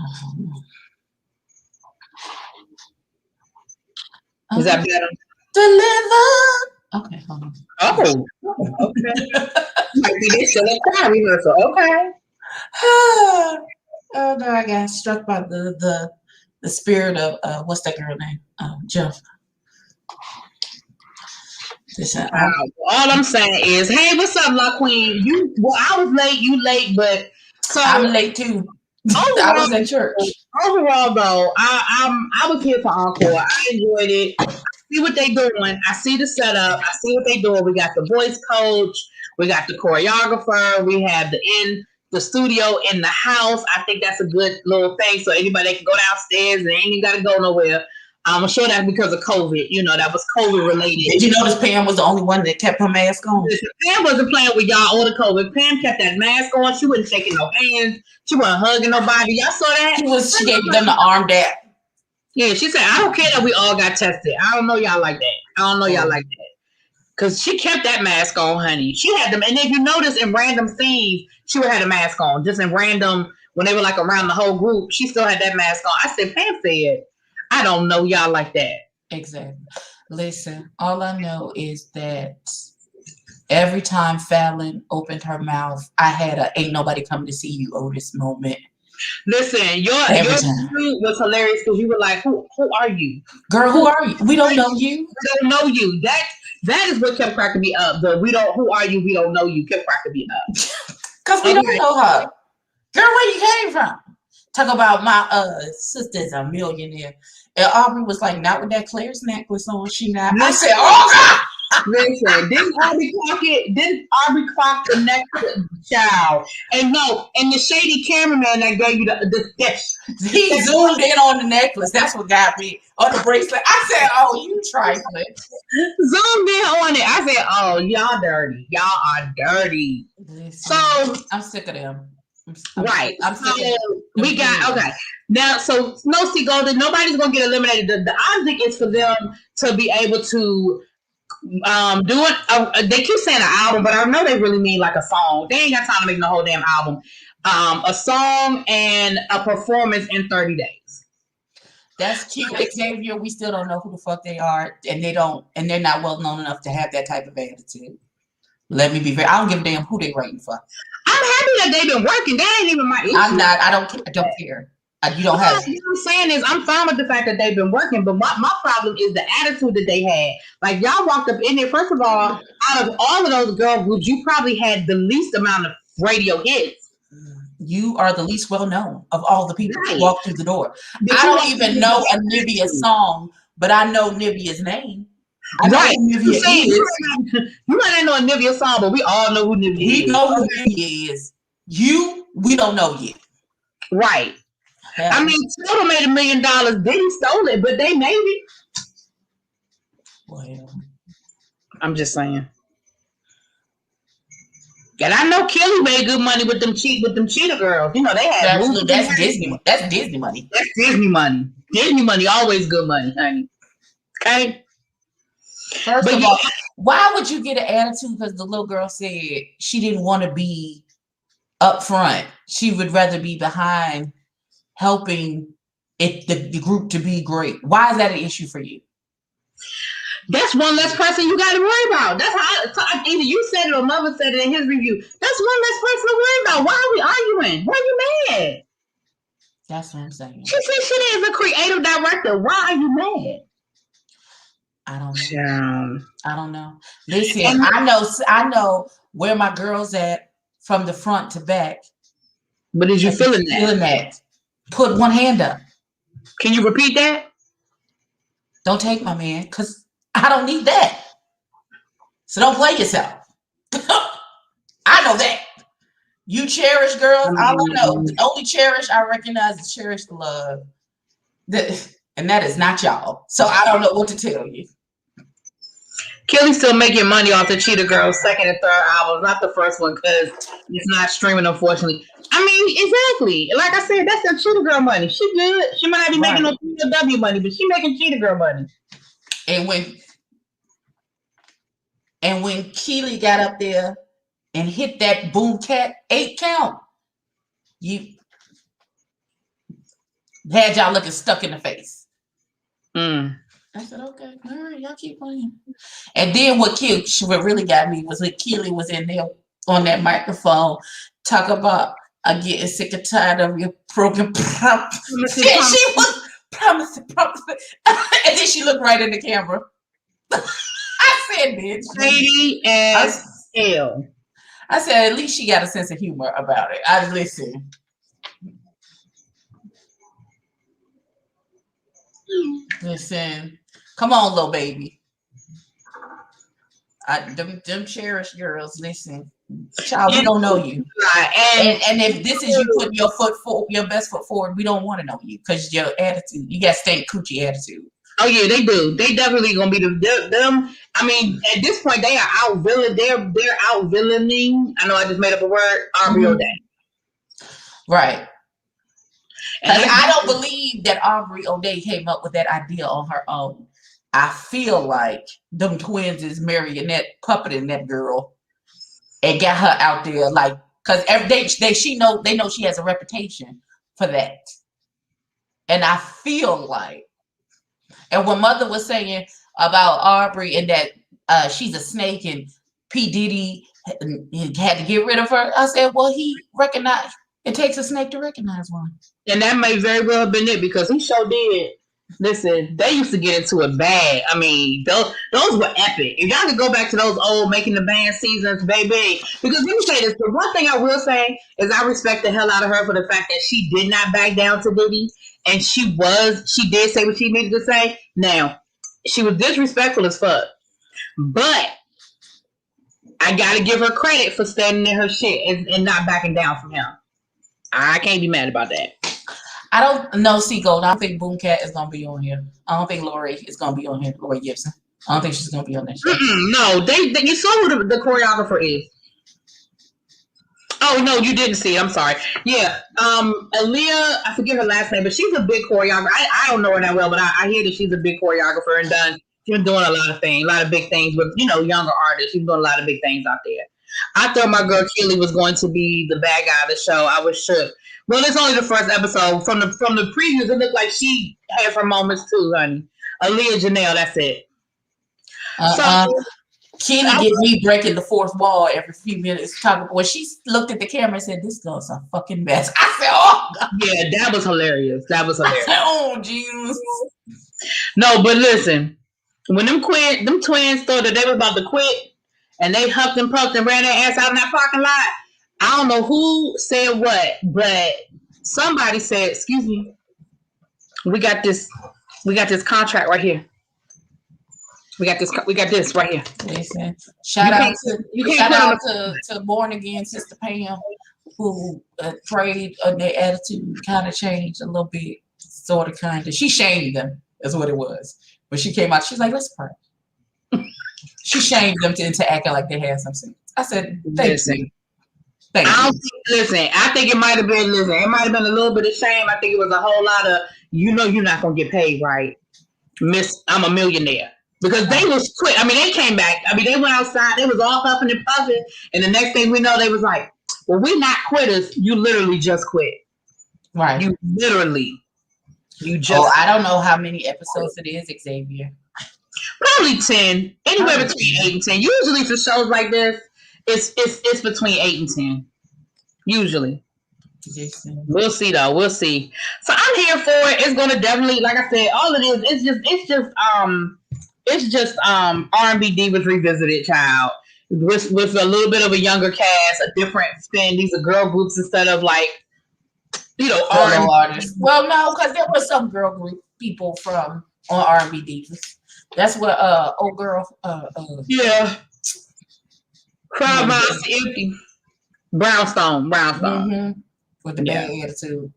on. Is that better? Deliver. Okay, hold on. Oh, okay. Might be this still a choir rehearsal. Okay. Oh no, I got struck by the spirit of what's that girl name? Jeff. All I'm saying is, hey, what's up, La Queen? I was late, you late, but so I'm late too. I was in church. Overall, though, I was here for Encore. I enjoyed it. I see what they doing. I see the setup. I see what they doing. We got the voice coach. We got the choreographer. We have the the studio in the house. I think that's a good little thing. So anybody can go downstairs and they ain't even got to go nowhere. I'm sure that's because of COVID. You know, that was COVID related. Did you notice Pam was the only one that kept her mask on? Pam wasn't playing with y'all or the COVID. Pam kept that mask on. She wasn't shaking no hands. She wasn't hugging nobody. Y'all saw that? She gave them the arm dap. Yeah, she said, I don't care that we all got tested. I don't know y'all like that. I don't know y'all like that. Because she kept that mask on, honey. She had them. And if you notice in random scenes, she would have a mask on. Just in random, when they were like around the whole group, she still had that mask on. I said, Pam said, I don't know y'all like that. Exactly. Listen, all I know is that every time Fallon opened her mouth, I had a ain't nobody coming to see you, Otis moment. Listen, your review was hilarious because you were like, who are you? Girl, who are you? We don't know you. We don't know you. That is what kept cracking me up. Who are you? We don't know you kept cracking me up. Because we don't know her. Girl, where you came from? Talk about my sister's a millionaire. And Aubrey was like, not with that Claire's necklace on. She not. I said, oh God. Listen, didn't Aubrey clock the necklace, child? And no, and the shady cameraman that gave you he zoomed in on the necklace. That's what got me. On the bracelet. I said, oh, you trifling. Zoomed in on it. I said, oh, y'all dirty. Y'all are dirty. Listen, so I'm sick of them. Right. We got okay. Now, so no see golden. Nobody's gonna get eliminated. The object is for them to be able to do it. They keep saying an album, but I know they really mean like a song. They ain't got time to make the whole damn album. A song and a performance in 30 days. That's cute, Xavier. We still don't know who the fuck they are, and they're not well known enough to have that type of attitude. Let me be very. I don't give a damn who they writing for. I'm happy that they've been working. That ain't even my issue. I'm not. I don't care. You don't have. What I'm saying is, I'm fine with the fact that they've been working, but my problem is the attitude that they had. Like, y'all walked up in there. First of all, out of all of those girl groups, you probably had the least amount of radio hits. You are the least well known of all the people who walked through the door. I don't even know a Nivea song, but I know Nivea's name. I know who Nivea is. You might not know a Nivea song, but we all know who Nivea is. We know who Nivea is. We don't know yet. Right. I mean, Total made $1 million. Diddy stole it, but they made it. Well, I'm just saying. And I know Kelly made good money with them cheetah girls. You know, they had that's Disney. That's Disney money. That's Disney money. Disney money always good money, honey. Okay. First of all, why would you get an attitude because the little girl said she didn't want to be up front? She would rather be behind, helping the group to be great. Why is that an issue for you? That's one less person you got to worry about. That's how either you said it or Mother said it in his review. That's one less person to worry about. Why are we arguing? Why are you mad? That's what I'm saying. She said she is a creative director. Why are you mad? I don't know. I don't know. Listen, and I know where my girl's at from the front to back. But is you feeling that? Put one hand up. Can you repeat that? Don't take my man, because I don't need that. So don't play yourself. I know that. You cherish girls. All I know. The only cherish I recognize is cherish the love. And that is not y'all. So I don't know what to tell you. Kelly's still making money off the Cheetah Girls second and third albums, not the first one because it's not streaming, unfortunately. I mean, exactly. Like I said, that's some Cheetah Girl money. She good. She might not be making no PW money, but she making Cheetah Girl money. And when Keely got up there and hit that boom cat 8 count, you had y'all looking stuck in the face. I said, okay, all right, y'all keep playing. And then what really got me was when Keely was in there on that microphone, talk about I'm getting sick and tired of your broken promise. She was promising. And then she looked right in the camera. I said, bitch. Lady as hell. I said, at least she got a sense of humor about it. I listen. Listen. Come on, little baby. Them cherished girls, listen, child, we don't know you. And if this is you putting your best foot forward, we don't want to know you because your attitude, you got stank coochie attitude. Oh yeah, they do. They definitely gonna be them. I mean, at this point, they are out villain. They're out villaining. I know I just made up a word. RHOA. Right. Because I don't believe that Aubrey O'Day came up with that idea on her own. I feel like them twins is marionette puppeting that girl and got her out there, like, because they know she has a reputation for that. And I feel like, and when Mother was saying about Aubrey and that she's a snake and P. Diddy had to get rid of her, I said, well, he recognized it takes a snake to recognize one. And that may very well have been it because he sure did. Listen, they used to get into it bad. I mean, those were epic. If y'all could go back to those old Making the Band seasons, baby. Because let me say this, the one thing I will say is I respect the hell out of her for the fact that she did not back down to Diddy. And she did say what she needed to say. Now, she was disrespectful as fuck. But I gotta give her credit for standing in her shit and not backing down from him. I can't be mad about that. I don't know, Seagold. I don't think Boomcat is gonna be on here. I don't think Lori is gonna be on here. Lori Gibson. I don't think she's gonna be on that show. No, you saw who the choreographer is. Oh no, you didn't see it. I'm sorry. Yeah, Aaliyah. I forget her last name, but she's a big choreographer. I don't know her that well, but I hear that she's a big choreographer and she's been doing a lot of things, a lot of big things with younger artists. She's doing a lot of big things out there. I thought my girl Keely was going to be the bad guy of the show. I was shook. Well, it's only the first episode. From the previews, it looked like she had her moments too, honey. Aaliyah Janelle, that's it. Keely get me breaking the fourth wall every few minutes. Talking when she looked at the camera and said, "This girl's a fucking mess." I said, "Oh, God." Yeah, that was hilarious. That was hilarious. Oh, Jesus. No, but listen, when them twins thought that they were about to quit, and they huffed and puffed and ran their ass out in that parking lot. I don't know who said what, but somebody said, "Excuse me, we got this contract right here. We got this right here." Listen, shout out to Born Again Sister Pam, who prayed and their attitude kind of changed a little bit, sort of, kind of. She shamed them, is what it was. But she came out, she's like, "Let's pray." She shamed them into acting like they had some sense. I said, "Thank you." Listen, I think it might have been. Listen, it might have been a little bit of shame. I think it was a whole lot of, you're not gonna get paid right, Miss. I'm a millionaire. Because they was quick. I mean, they came back. I mean, they went outside. They was all huffing and puffing. And the next thing we know, they was like, "Well, we're not quitters. You literally just quit." Right. You just. Oh, I don't know how many episodes it is, Xavier. Probably 10. Anywhere between 8 and 10. Usually for shows like this, it's between 8 and 10. Usually. We'll see though. We'll see. So I'm here for it. It's gonna definitely, like I said, all it is, it's just R&B Divas Revisited, child. With a little bit of a younger cast, a different spin. These are girl groups instead of like, R&B artists. Well, no, because there were some girl group people from on R&B Divas. That's what old girl yeah. Crowd Miles Empty. Brownstone. Mm-hmm. With the bad attitude.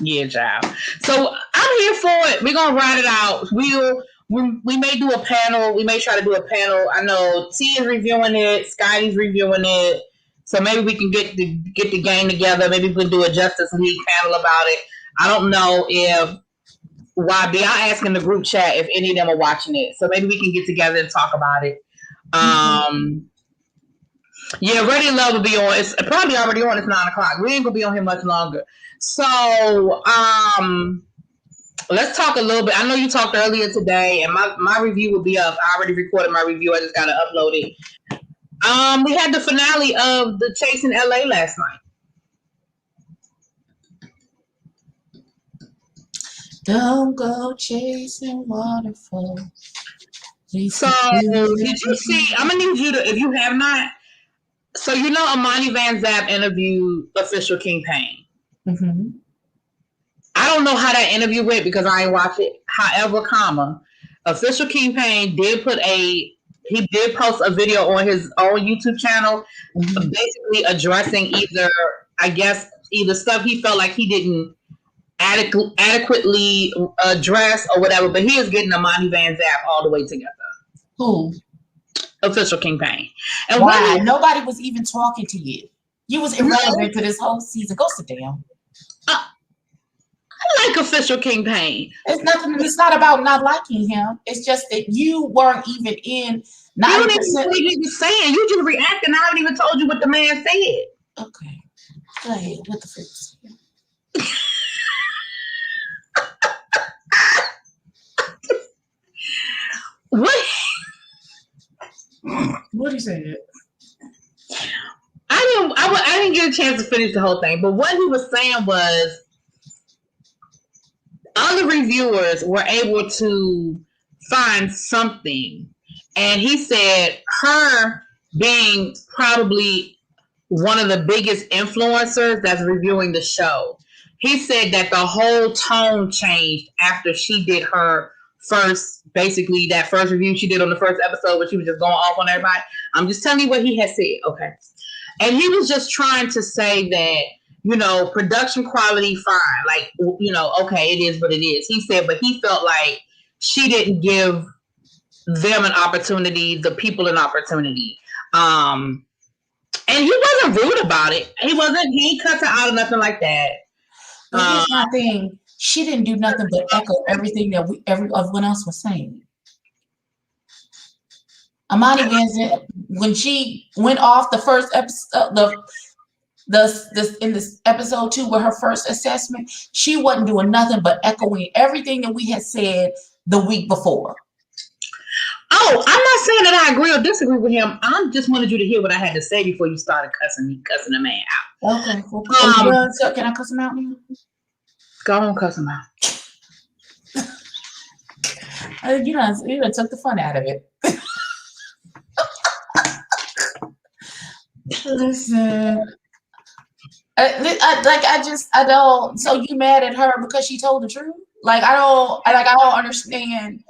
Yeah, child. So I'm here for it. We're gonna ride it out. We may do a panel. We may try to do a panel. I know T is reviewing it. Scotty's reviewing it. So maybe we can get the gang together. Maybe we can do a Justice League panel about it. I don't know if YB. I'll ask in the group chat if any of them are watching it. So maybe we can get together and talk about it. Yeah, Ready Love will be on. It's probably already on. It's 9:00. We ain't gonna be on here much longer. So let's talk a little bit. I know you talked earlier today, and my review will be up. I already recorded my review. I just gotta upload it. We had the finale of the Chase in LA last night. Don't go chasing waterfalls. So did you see? I'm gonna need you to, if you have not. So Amani Van Zap interviewed Official King Payne. Mm-hmm. I don't know how that interview went because I ain't watch it. However, Official King Payne did put a he did post a video on his own YouTube channel, basically addressing either stuff he felt like he didn't adequately address or whatever. But he is getting the Monty Van Zap all the way together. Who? Official King Payne. And why? Nobody was even talking to you. You was irrelevant to this whole season. Go sit down. I like Official King Payne. It's nothing. It's not about not liking him. It's just that you weren't even in. 90%. You don't even know what he was saying. You just reacting. I haven't even told you what the man said. Okay. Go ahead. What the frick? What he said? I didn't get a chance to finish the whole thing, but what he was saying was other reviewers were able to find something, and he said her being probably one of the biggest influencers that's reviewing the show. He said that the whole tone changed after she did her basically that first review she did on the first episode where she was just going off on everybody. I'm just telling you what he had said, okay? And he was just trying to say that, production quality, fine. Like, okay, it is what it is. He said, but he felt like she didn't give them an opportunity, the people an opportunity. And he wasn't rude about it. He ain't cut her out or nothing like that. But here's my thing. She didn't do nothing but echo everything that everyone else was saying. Amani Van, when she went off the first episode, in this episode 2 with her first assessment, she wasn't doing nothing but echoing everything that we had said the week before. Oh, I'm not saying that I agree or disagree with him. I just wanted you to hear what I had to say before you started cussing the man out. Okay. Well, so can I cuss him out now? Go on, cuss him out. You done took the fun out of it. Listen, I don't. So you mad at her because she told the truth? I don't understand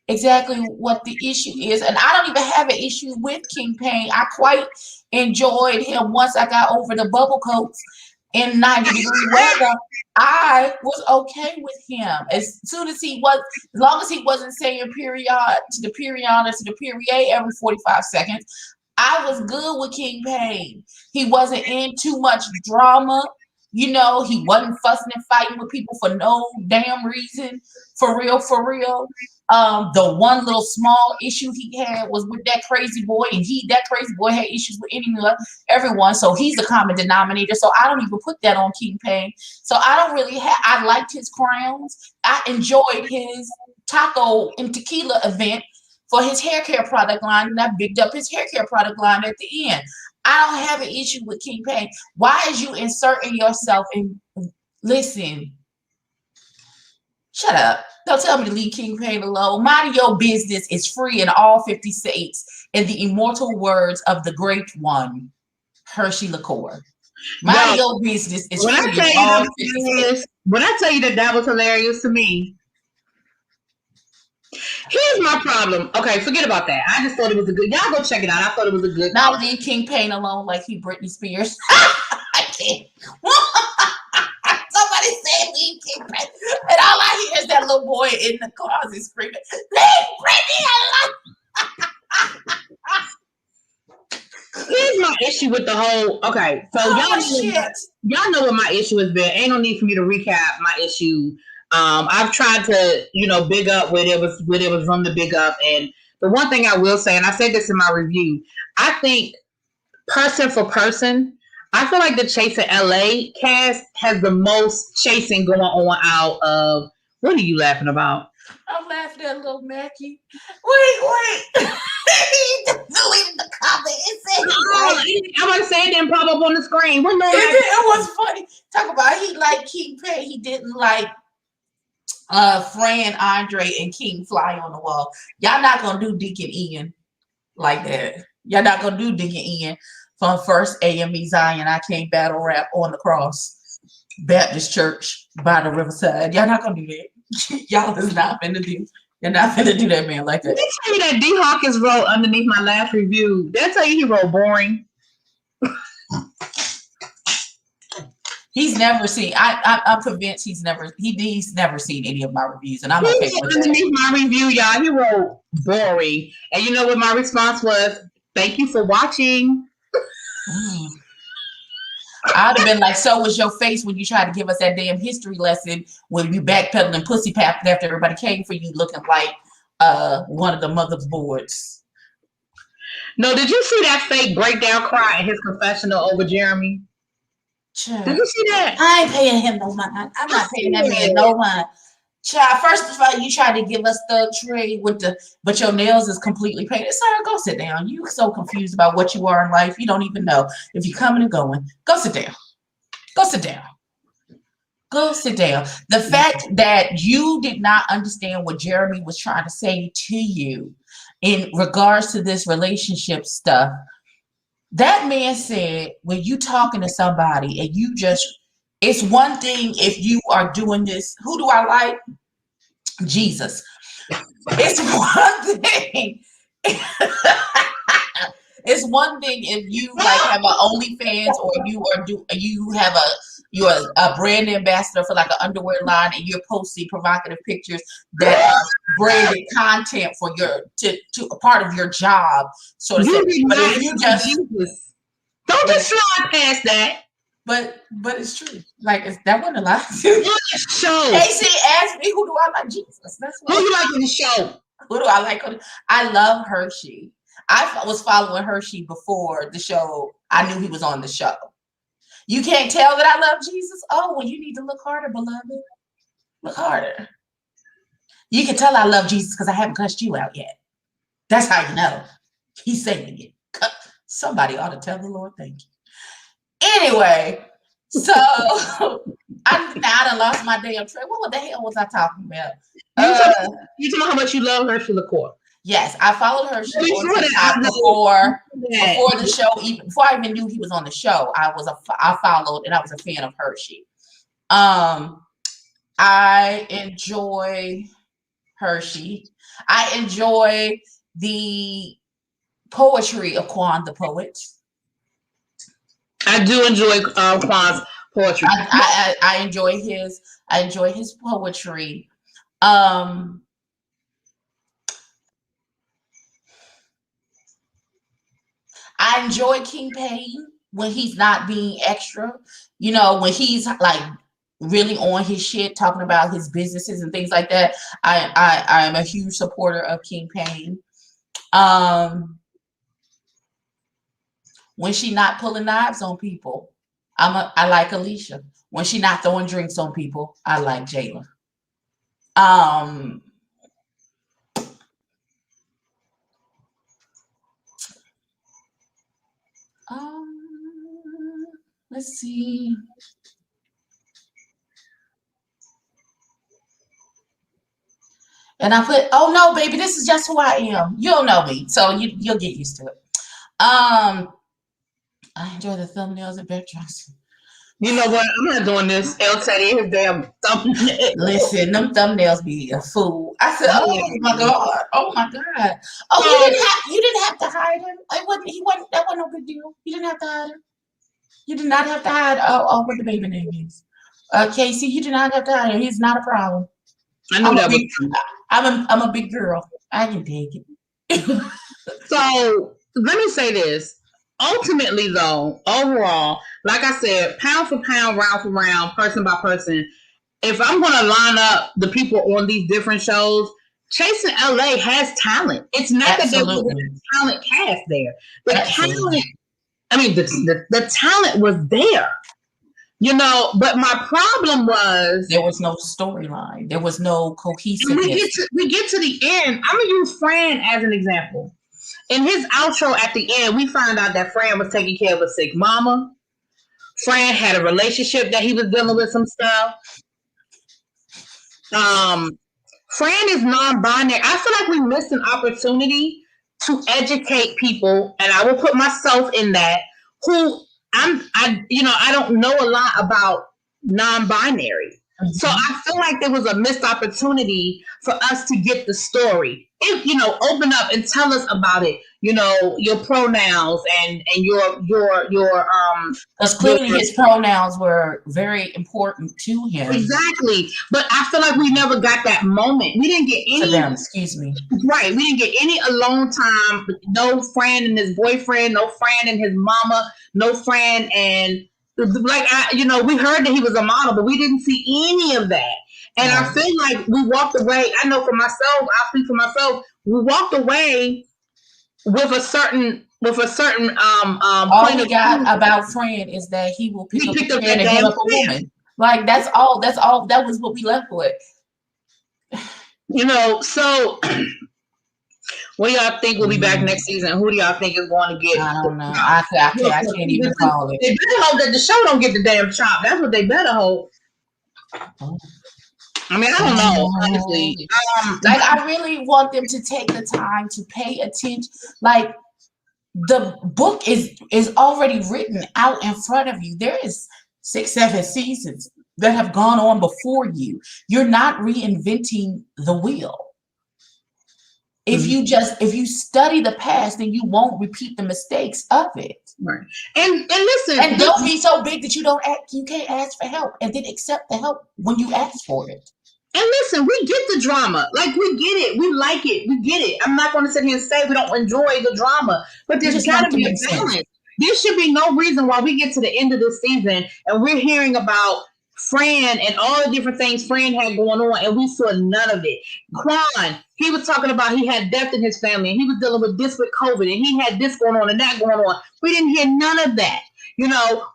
exactly what the issue is, and I don't even have an issue with King Payne. I quite enjoyed him once I got over the bubble coats in 90-degree weather. I was okay with him as long as he wasn't saying period to the period or to the period every 45 seconds. I was good with King Payne. He wasn't in too much drama. He wasn't fussing and fighting with people for no damn reason. For real. The one little small issue he had was with that crazy boy, and that crazy boy had issues with everyone. So he's a common denominator. So I don't even put that on King Payne. So I don't really I liked his crowns. I enjoyed his taco and tequila event for his hair care product line, and I bigged up his hair care product line at the end. I don't have an issue with King Payne. Why is you inserting yourself in? Listen, shut up. Don't tell me to leave King Payne alone. Mind your business is free in all 50 states, in the immortal words of the great one, Hershey Liqueur. Mind your business is free in all 50 states. When I tell you that was hilarious to me, here's my problem. Okay, forget about that. I just thought it was a good. Y'all go check it out. I thought it was a good. Not leave King Payne alone like he Britney Spears. I can't. Somebody said leave King Payne, and all I hear is that little boy in the closet screaming, "Leave Britney alone!" Here's my issue with the whole. Okay, so y'all know what my issue has been. Ain't no need for me to recap my issue. I've tried to, big up where there was room to big up. And the one thing I will say, and I said this in my review, I think person for person, I feel like the Chasing LA cast has the most chasing going on out of. What are you laughing about? I'm laughing at little Mackie. Wait. He deleted the comment. I'm gonna say it didn't pop up on the screen. What it was funny. Talk about he liked King Payne. He didn't like Fran, Andre, and King Fly on the Wall. Y'all not gonna do Deacon Ian like that. Y'all not gonna do Deacon Ian from First AME Zion. I Can't Battle Rap on the Cross Baptist Church by the Riverside. Y'all not gonna do that. Y'all is not gonna do You're not gonna do that man like that. Let me tell you that D. Hawkins wrote underneath my last review. Did I tell you he wrote boring? He's never seen. I'm convinced he's never seen any of my reviews, and I'm okay with that. Underneath my review, y'all, he wrote boring, and you know what my response was? Thank you for watching. I'd have been like, so was your face when you tried to give us that damn history lesson when you backpedaling pussy papped after everybody came for you, looking like one of the mother's boards. No, did you see that fake breakdown cry in his confessional over Jeremy? Child. Did you see that? I ain't paying him no mind. I'm not paying that man no mind. Child, first of all, you tried to give us Thug Trade but your nails is completely painted. Sir, go sit down. You so confused about what you are in life. You don't even know if you're coming and going. Go sit down. Go sit down. Go sit down. The fact that you did not understand what Jeremy was trying to say to you in regards to this relationship stuff, that man said, when you talking to somebody and you just, it's one thing if you are doing this. Who do I like? Jesus. It's one thing. It's one thing if you like have an OnlyFans or you're a brand ambassador for like an underwear line and you're posting provocative pictures that are branded content for your to a part of your job. So to say, but if you just don't just slide past that. But it's true. Like that wasn't a lie. Show. AC asked me, who do I like? Jesus. That's what who you like in the show? Who do I like? I love Hershey. I was following Hershey before the show. I knew he was on the show. You can't tell that I love Jesus? Oh, well, you need to look harder, beloved. Look harder. You can tell I love Jesus because I haven't cussed you out yet. That's how you know. He's saying it. Somebody ought to tell the Lord thank you. Anyway, so I done lost my damn train. What the hell was I talking about? You talking how much you love Hershey LaCour. Yes, I followed Hershey before the show. Even before I even knew he was on the show, I followed and I was a fan of Hershey. I enjoy Hershey. I enjoy the poetry of Quan the poet. I do enjoy Quan's poetry. I enjoy his poetry. I enjoy King Payne when he's not being extra. You know, when he's like really on his shit, talking about his businesses and things like that. I am a huge supporter of King Payne. When she not pulling knives on people, I like Alicia. When she not throwing drinks on people, I like Jayla. Let's see. And I put, oh no, baby, this is just who I am. You'll know me, so you'll get used to it. I enjoy the thumbnails and backdrops. You know what? I'm not doing this. El Teddy, his damn thumbnails. Listen, them thumbnails be a fool. I said, oh my god, oh my god. Oh, you didn't have to hide him. That wasn't no big deal. You didn't have to hide him. You did not have to hide what the baby name is. Casey, you did not have to hide him. He's not a problem. I'm a big girl. I can take it. So let me say this. Ultimately, though, overall, like I said, pound for pound, round for round, person by person, if I'm going to line up the people on these different shows, Chasing LA has talent. It's not that there was a talent cast there. The talent, I mean, the talent was there. You know, but my problem was there was no storyline. There was no cohesiveness. We get to the end. I'm going to use Fran as an example. In his outro at the end, we find out that Fran was taking care of a sick mama. Fran had a relationship that he was dealing with some stuff. Fran is non-binary. I feel like we missed an opportunity to educate people, and I will put myself in that, who I don't know a lot about non-binary. So I feel like there was a missed opportunity for us to get the story. If open up and tell us about it. Your pronouns and your because clearly his pronouns were very important to him. Exactly, but I feel like we never got that moment. We didn't get any. To them, excuse me. Right, we didn't get any alone time. No Fran and his boyfriend. No Fran and his mama. No Fran and we heard that he was a model, but we didn't see any of that. And I feel like we walked away. I know for myself, I'll speak for myself. We walked away with a certain all we got about Fran is that he will pick up a man and hit up a woman. Like that's all. That was what we left with. So what do y'all think will be back next season? Who do y'all think is going to get? I don't know. I can't even call it. They better hope that the show don't get the damn chop. That's what they better hope. I mean, I don't know, honestly. I really want them to take the time to pay attention. Like, the book is already written out in front of you. There is 6-7 seasons that have gone on before you. You're not reinventing the wheel. If you study the past, then you won't repeat the mistakes of it. Right. And listen, and don't be so big that you can't ask for help and then accept the help when you ask for it. And listen, we get the drama. Like, we get it. We like it. We get it. I'm not going to sit here and say we don't enjoy the drama, but there's got to be a balance. There should be no reason why we get to the end of this season and we're hearing about Fran and all the different things Fran had going on, and we saw none of it. Quan, he was talking about he had death in his family, and he was dealing with this with COVID, and he had this going on and that going on. We didn't hear none of that.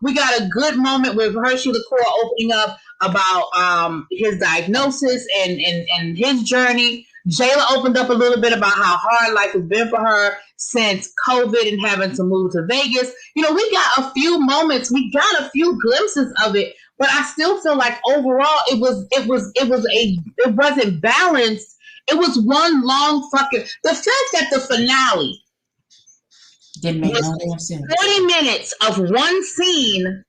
We got a good moment with Hershey LaCour opening up about his diagnosis and his journey. Jayla opened up a little bit about how hard life has been for her since COVID and having to move to Vegas. We got a few moments, we got a few glimpses of it, but I still feel like overall it wasn't balanced. It was one long fucking. The fact that the finale didn't make no damn sense. 40 minutes of one scene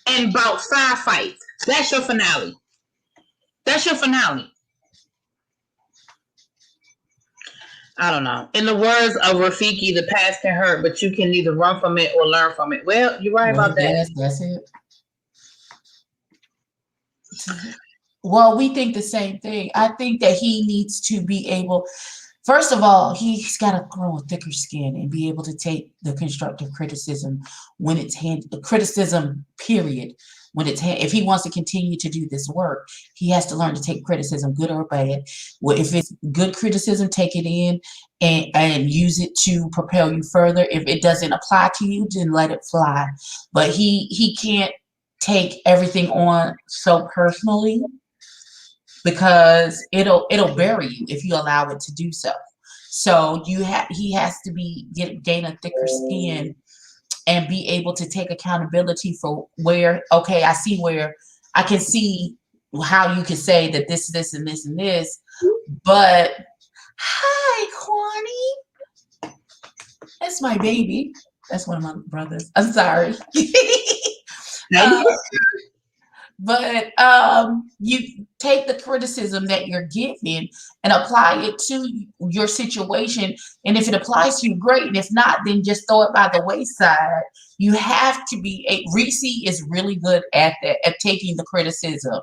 and about 5 fights. That's your finale. That's your finale. I don't know. In the words of Rafiki, the past can hurt, but you can either run from it or learn from it. Well, you're right about that. Yes, that's it. Well, we think the same thing. I think that he needs to be able, first of all, he's got to grow a thicker skin and be able to take the constructive criticism when it's criticism, period. If he wants to continue to do this work, he has to learn to take criticism, good or bad. Well, if it's good criticism, take it in and use it to propel you further. If it doesn't apply to you, then let it fly. But he can't take everything on so personally, because it'll bury you if you allow it to do so. So he has to gain a thicker skin and be able to take accountability for where, okay, I see where I can see how you could say that this, and this, and this. But hi, Kwani. That's my baby. That's one of my brothers. I'm sorry. But you take the criticism that you're getting and apply it to your situation. And if it applies to you, great. And if not, then just throw it by the wayside. You have to be Reese is really good at that, at taking the criticism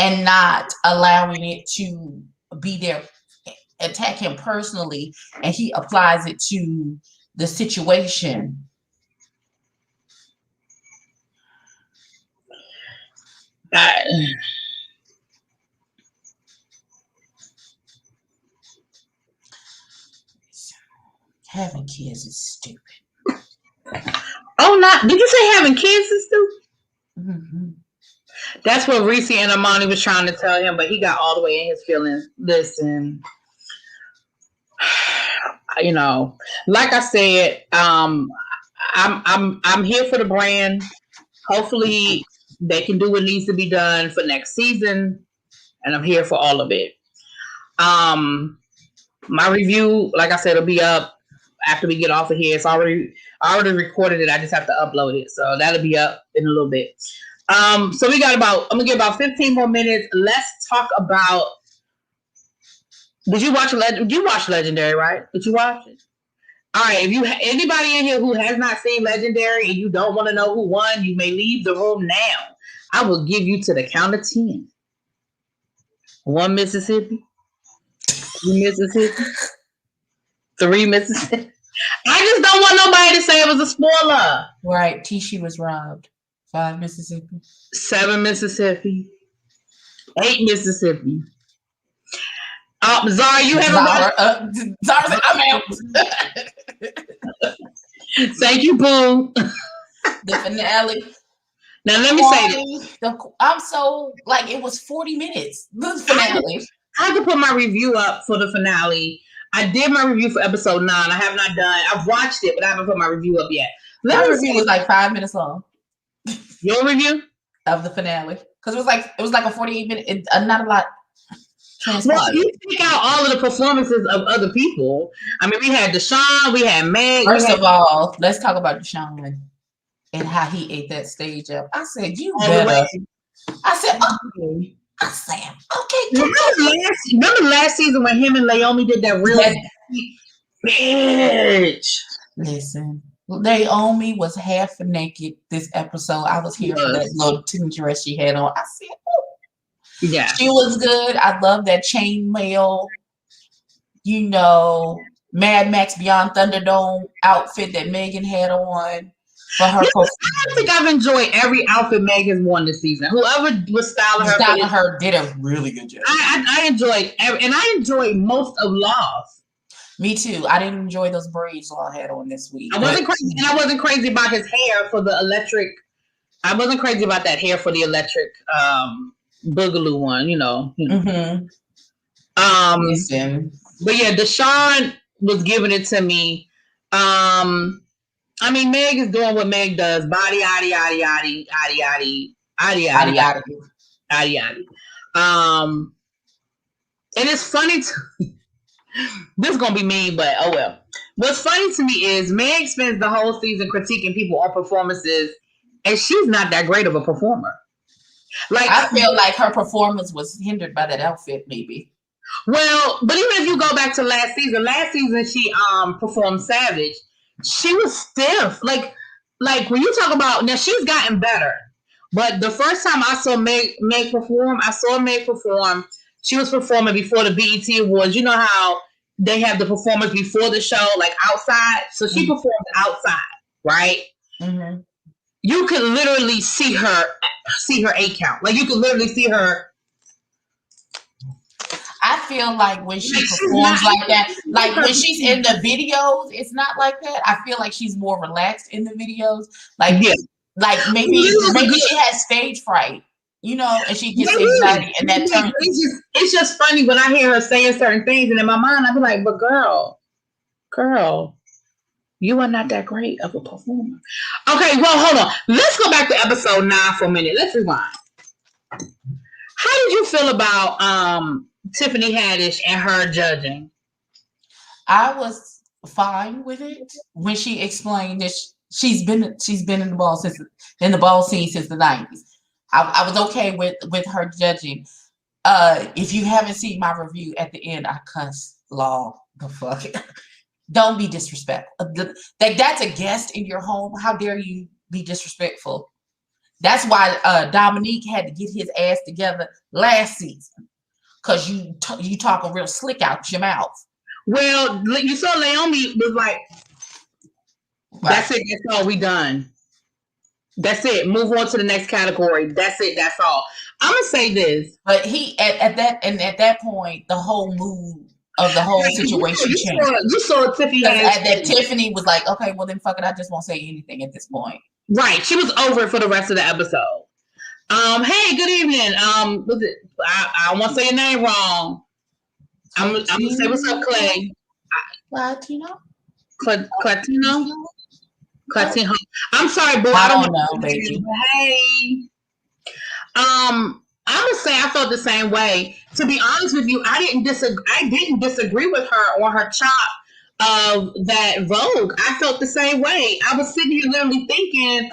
and not allowing it to be there, attack him personally. And he applies it to the situation. Having kids is stupid. Oh, not did you say having kids is stupid? Mm-hmm. That's what Reese and Amani was trying to tell him, but he got all the way in his feelings. Listen, like I said, I'm here for the brand. Hopefully they can do what needs to be done for next season, and I'm here for all of it. My review, like I said, will be up after we get off of here. I already recorded it. I just have to upload it, so that'll be up in a little bit. So we got I'm gonna get about 15 more minutes. Let's talk about. Did you watch Legendary? Right? Did you watch it? All right. If you anybody in here who has not seen Legendary and you don't want to know who won, you may leave the room now. I will give you to the count of 10. 1 Mississippi, 2 Mississippi, 3 Mississippi. I just don't want nobody to say it was a spoiler. Right. Tisha was robbed. 5 Mississippi. 7 Mississippi. 8 Mississippi. Zara, you haven't Zara, I'm out. Thank you, Boo. The finale. Now let me say this. I'm so it was 40 minutes. The finale. I have to put my review up for the finale. I did my review for episode 9. I have not done. I've watched it, but I haven't put my review up yet. My review was 5 minutes long. Your review of the finale, because it was like a 48-minute. Not a lot. Well, you take out all of the performances of other people. I mean, we had Deshaun, we had Meg. First of all, let's talk about Deshaun and how he ate that stage up. I said, you better. I said, okay. Remember last season when him and Naomi did that real bitch? Listen, Naomi was half naked this episode. I was here for that little tin dress she had on. I said, oh. Yeah, she was good. I love that chainmail, Mad Max Beyond Thunderdome outfit that Megan had on for her. I don't think I've enjoyed every outfit Megan's worn this season. Whoever was styling her did a really good job. I enjoyed and I enjoyed most of Law's. Me too. I didn't enjoy those braids Law had on this week. I wasn't crazy about his hair for the electric. I wasn't crazy about that hair for the electric. Boogaloo one, Mm-hmm. But yeah, Deshaun was giving it to me. I mean, Meg is doing what Meg does. Body, yaddy, yaddy, yaddy, yaddy, yaddy, yaddy, yaddy, yaddy, yaddy. And it's funny to me. This is gonna be mean, but oh well. What's funny to me is Meg spends the whole season critiquing people on performances, and she's not that great of a performer. I feel like her performance was hindered by that outfit, maybe. Well, but even if you go back to last season she performed Savage. She was stiff. Like when you talk about now, she's gotten better. But the first time I saw Meg perform. She was performing before the BET Awards. You know how they have the performance before the show, like outside. So she performed outside, right? Mm-hmm. You could literally see her A count. Like you could literally see her. I feel like when she performs like that, like when she's in the videos, it's not like that. I feel like she's more relaxed in the videos. Like maybe she has stage fright, and she gets anxiety and that turns. It's just funny when I hear her saying certain things, and in my mind I be like, but girl. You are not that great of a performer. Okay, well, hold on. Let's go back to episode 9 for a minute. Let's rewind. How did you feel about Tiffany Haddish and her judging? I was fine with it when she explained that she's been in the ball scene since the 90s. I was okay with her judging. If you haven't seen my review at the end, I cuss Law the fuck. Don't be disrespectful. That's a guest in your home. How dare you be disrespectful? That's why Dominique had to get his ass together last season, because you talking real slick out your mouth. Well, you saw Naomi was like, that's it. That's all we done. That's it. Move on to the next category. That's it. That's all. I'm gonna say this. But he at that point, the whole mood of the whole situation changed. You saw Tiffany. That Tiffany was like, okay, well then fuck it. I just won't say anything at this point. Right. She was over it for the rest of the episode. Hey, good evening. Was it? I won't say your name wrong. I'm gonna say what's up, Clay. Latino. Clatino. I'm sorry, boo. I don't know, baby. Hey. I'm gonna say I felt the same way. To be honest with you, I didn't disagree with her on her chop of that Vogue. I felt the same way. I was sitting here literally thinking,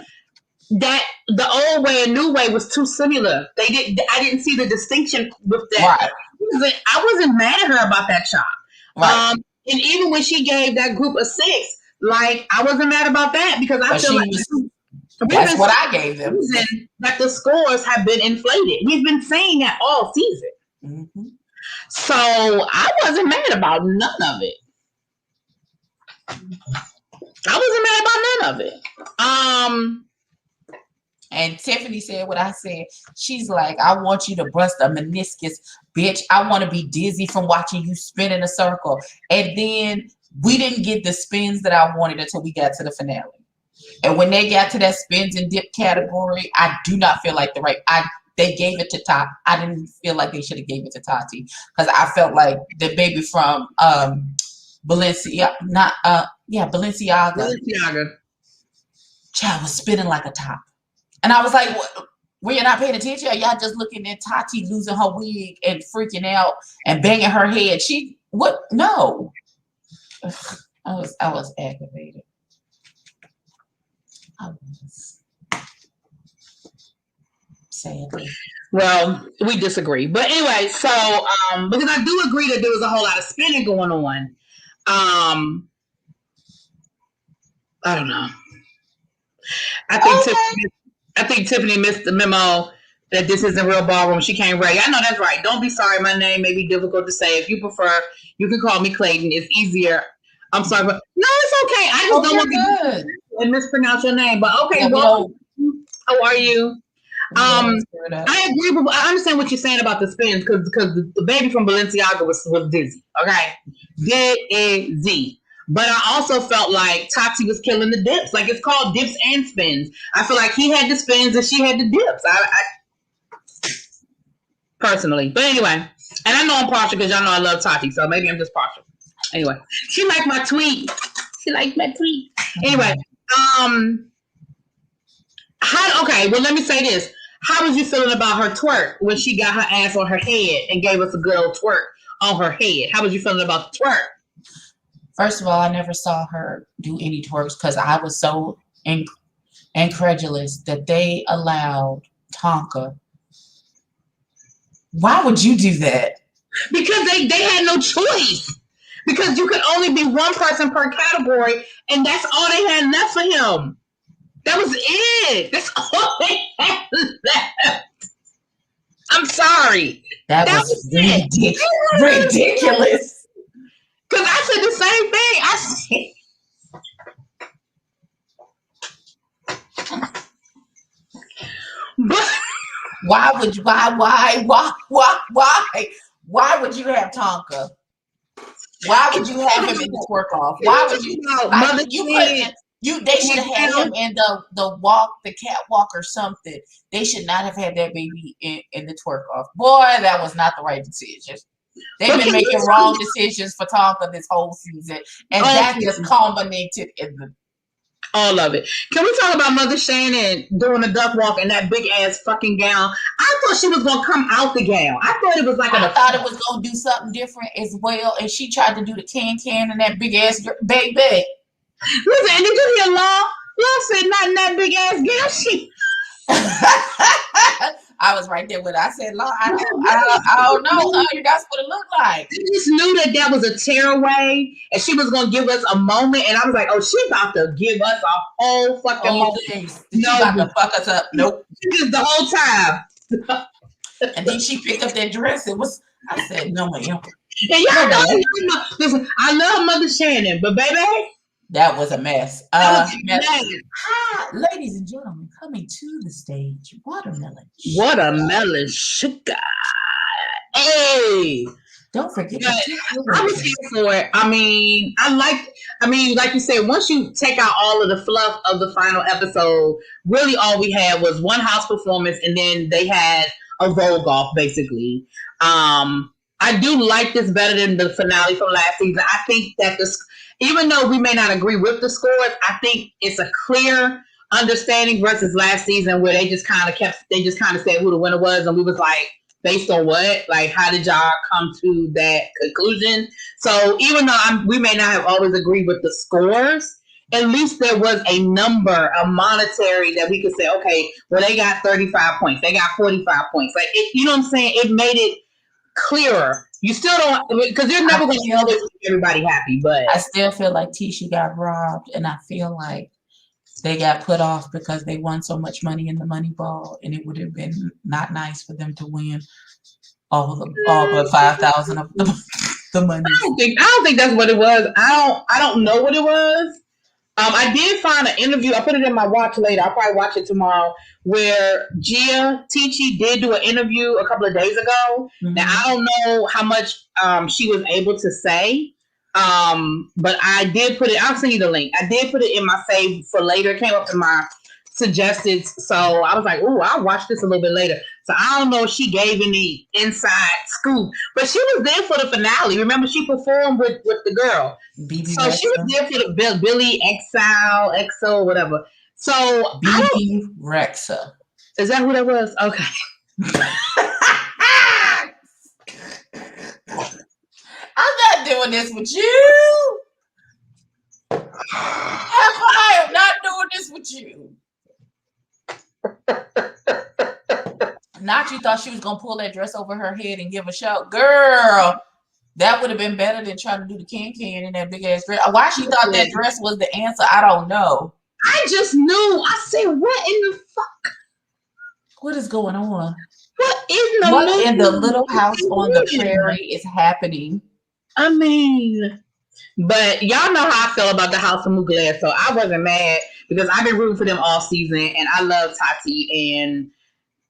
that the old way and new way was too similar. I didn't see the distinction with that. Right. I wasn't mad at her about that shot. Right. And even when she gave that group a 6, like I wasn't mad about that because I feel like that's what I gave them. That the scores have been inflated. We've been saying that all season. Mm-hmm. So I wasn't mad about none of it. And Tiffany said what I said. She's like, I want you to bust a meniscus, bitch. I want to be dizzy from watching you spin in a circle. And then we didn't get the spins that I wanted until we got to the finale. And when they got to that spins and dip category, I do not feel like they gave it to Tati. I didn't feel like they should have gave it to Tati because I felt like the baby from Balenciaga. Child was spinning like a top. And I was like, were you not paying attention? Or y'all just looking at Tati losing her wig and freaking out and banging her head? No. I was aggravated. I was sadly. Well, we disagree. But anyway, so because I do agree that there was a whole lot of spinning going on. I don't know. I think Tiffany missed the memo that this isn't real ballroom. She can't ready. I know that's right. Don't be sorry. My name may be difficult to say. If you prefer, you can call me Clayton. It's easier. I'm sorry, but no, it's okay. I just don't want to mispronounce your name. But okay, well, how are you? I agree with. I understand what you're saying about the spins because the baby from Balenciaga was dizzy. Okay, dizzy. But I also felt like Tati was killing the dips. Like it's called dips and spins. I feel like he had the spins and she had the dips. I personally, but anyway, and I know I'm partial because y'all know I love Tati, so maybe I'm just partial. Anyway, she liked my tweet. Anyway, okay. Well, let me say this. How was you feeling about her twerk when she got her ass on her head and gave us a good old twerk on her head? How was you feeling about the twerk? First of all, I never saw her do any twerks because I was so incredulous that they allowed Tonka. Why would you do that? Because they had no choice. Because you could only be one person per category, and that's all they had left for him. That was it. That's all they had left. I'm sorry. That was ridiculous. Because I said the same thing. But why would you have Tonka? Why would you have him in the twerk off? Why would you? They should have had him in the catwalk or something. They should not have had that baby in the twerk off. Boy, that was not the right decision. They've been making wrong decisions for Tonka this whole season, and that just culminated in all of it. Can we talk about Mother Shannon doing the duck walk in that big ass fucking gown? I thought she was gonna come out the gown. I thought it was like I thought it was gonna do something different as well, and she tried to do the can in that big ass baby. Listen, and did you hear Law? Law said not in that big ass gown. She. I was right there with her. I said, Law, I don't know. You guys what it look like. I just knew that was a tearaway, and she was gonna give us a moment, and I was like, oh, she about to give us a whole fucking moment. She about to fuck us up. Nope. Just the whole time. And then she picked up that dress. I said, no, ma'am. And y'all know, listen, I love Mother Shannon, but baby, that was a mess. Hi, ladies and gentlemen, coming to the stage, Watermelon sugar. Hey, don't forget. I was here for it. I mean, like you said, once you take out all of the fluff of the final episode, really all we had was one house performance, and then they had a Vogue off, basically. I do like this better than the finale from last season. I think that even though we may not agree with the scores, I think it's a clear understanding versus last season where they just kind of said who the winner was, and we was like, based on what? Like, how did y'all come to that conclusion? So even though we may not have always agreed with the scores, at least there was a number, a monetary that we could say, okay, well, they got 35 points. They got 45 points. Like, you know what I'm saying? It made it clearer. You still don't, because you're never going to always make everybody happy, but I still feel like Tisha got robbed, and I feel like they got put off because they won so much money in the money ball, and it would have been not nice for them to win all but 5,000 of the money. I don't think that's what it was. I don't know what it was. I did find an interview. I put it in my watch later. I'll probably watch it tomorrow. Where Gia Ticci did do an interview a couple of days ago. Mm-hmm. Now I don't know how much she was able to say, but I did put it. I'll send you the link. I did put it in my save for later. It came up in my suggested, so I was like, "Ooh, I'll watch this a little bit later." So I don't know if she gave any inside scoop, but she was there for the finale. Remember, she performed with the girl, so Rexa. She was there for the Billy XO, whatever. So BB Rexa. Is that who that was? Okay. I'm not doing this with you. I am not doing this with you. Not you thought she was gonna pull that dress over her head and give a shout, girl. That would have been better than trying to do the can in that big ass dress. Why she thought that dress was the answer, I don't know. I just knew. I said, what in the fuck? What is going on? What in the little house on the prairie is happening? I mean, but y'all know how I feel about the House of Mugler, so I wasn't mad because I've been rooting for them all season, and I love Tati, and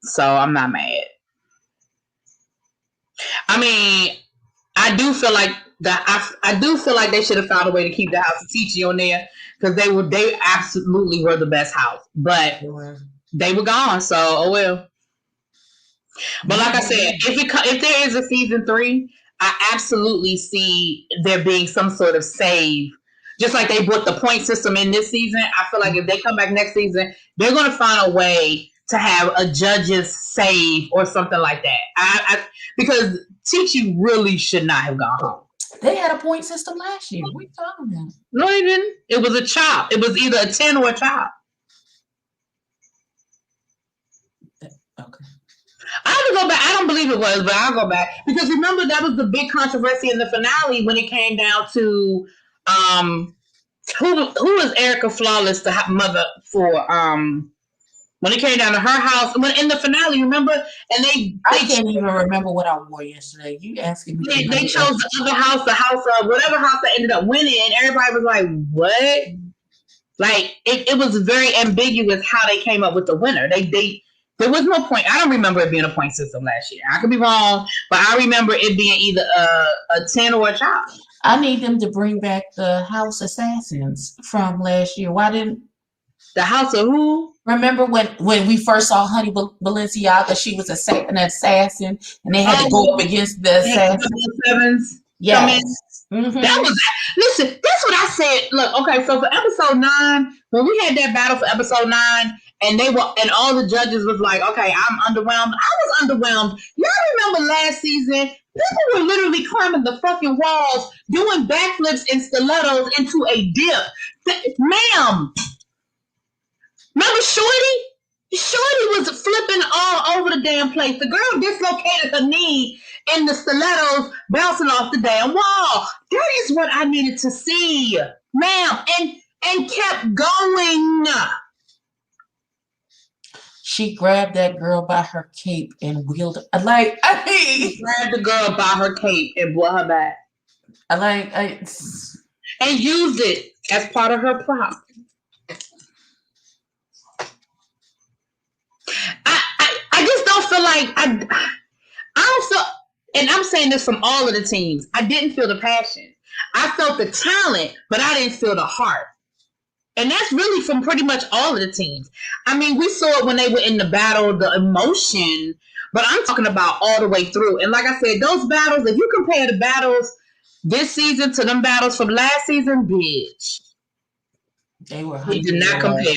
so I'm not mad. I mean, I do feel like they should have found a way to keep the House of Ticci on there because they absolutely were the best house, but they were gone. So oh well. But like I said, if there is a season 3, I absolutely see there being some sort of save. Just like they brought the point system in this season, I feel like if they come back next season, they're going to find a way to have a judge's save or something like that. Because Ticci really should not have gone home. They had a point system last year. What are you talking about? No, they didn't. It was a chop. It was either a 10 or a chop. Okay. I have to go back. I don't believe it was, but I'll go back. Because remember, that was the big controversy in the finale when it came down to who was Erica Flawless, the mother for when it came down to her house, when in the finale, remember? And I can't even remember what I wore yesterday. You asking me? They chose the other house, the house of whatever house that ended up winning, and everybody was like, "What?" Like it was very ambiguous how they came up with the winner. There was no point. I don't remember it being a point system last year. I could be wrong, but I remember it being either a 10 or a chop. I need them to bring back the House Assassins from last year. Why didn't the House of who? Remember when we first saw Honey Balenciaga, she was an assassin, and they had to go up against the assassins. Yes. Mm-hmm. That was listen. That's what I said. Look, okay. So for episode 9, when we had that battle for episode 9, and all the judges was like, "Okay, I'm underwhelmed." I was underwhelmed. Y'all remember last season? People were literally climbing the fucking walls, doing backflips and stilettos into a dip, ma'am. Remember Shorty? Shorty was flipping all over the damn place. The girl dislocated her knee in the stilettos bouncing off the damn wall. That is what I needed to see, ma'am. And kept going. She grabbed that girl by her cape and wheeled her. She grabbed the girl by her cape and brought her back. And used it as part of her prop. I just don't feel like I don't feel, and I'm saying this from all of the teams, I didn't feel the passion. I felt the talent, but I didn't feel the heart. And that's really from pretty much all of the teams. I mean, we saw it when they were in the battle, the emotion, but I'm talking about all the way through. And like I said, those battles, if you compare the battles this season to them battles from last season, bitch. They did not compare.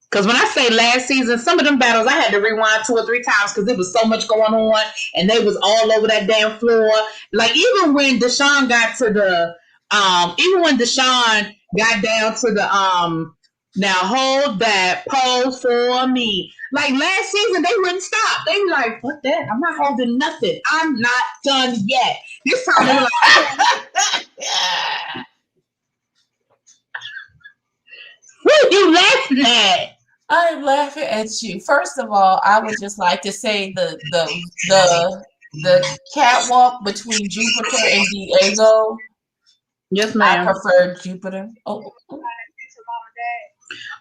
Because when I say last season, some of them battles, I had to rewind 2 or 3 times because there was so much going on and they was all over that damn floor. Like even when Deshaun got to even when Deshaun got down to the now hold that pose for me. Like last season, they wouldn't stop. They were like, "Fuck that! I'm not holding nothing. I'm not done yet." This time they were like, "What you laughing at?" I'm laughing at you. First of all, I would just like to say the catwalk between Jupiter and Diego. Yes, I ma'am. prefer Jupiter.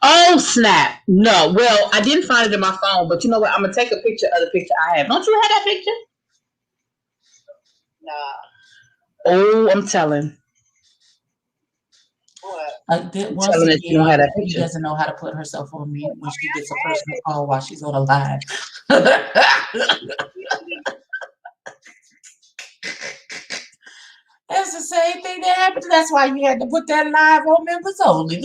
Oh snap! No, well, I didn't find it in my phone, but you know what? I'm gonna take a picture of the picture I have. Don't you have that picture? Nah. Oh, I'm telling. Once Telling that you don't have that she picture. doesn't know how to put herself on mute when she gets a personal call while she's on a live. That's the same thing that happened. That's why you had to put that live on members only.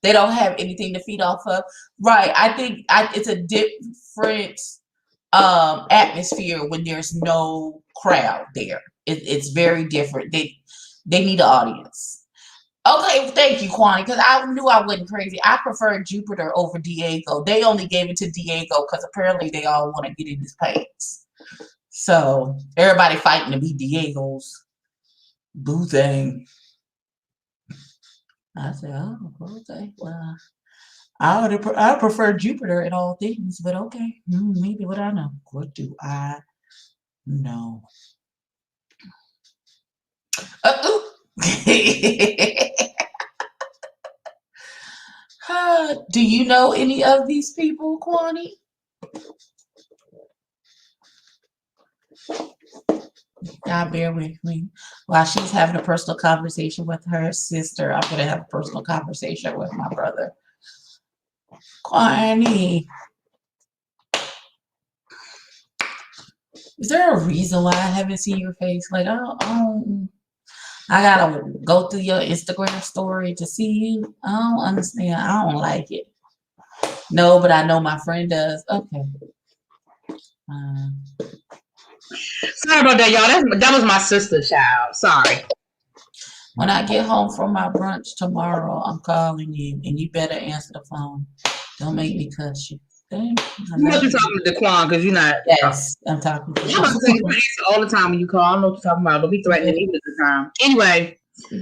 They don't have anything to feed off of. Right. I think it's a different atmosphere when there's no crowd there. It's very different. They need an audience. Okay, thank you, Kwani, because I knew I wasn't crazy. I prefer Jupiter over Diego. They only gave it to Diego because apparently they all want to get in his pants. So everybody fighting to be Diego's boo thing. I said, oh, okay, well, I prefer Jupiter in all things, but okay, maybe what I know. What do I know? Do you know any of these people, Kwani? God, bear with me. While she's having a personal conversation with her sister, I'm going to have a personal conversation with my brother. Kwani, is there a reason why I haven't seen your face? Like, I gotta go through your Instagram story to see you. I don't understand. I don't like it. No, but I know my friend does. Okay. Sorry about that, y'all. That was my sister's child. Sorry. When I get home from my brunch tomorrow, I'm calling you, and you better answer the phone. Don't make me cuss you. You must be talking to Daquan because you're not. Yes, I'm talking to you. I'm answer all the time when you call. I don't know what you're talking about. Don't be threatening me at the time. Anyway. So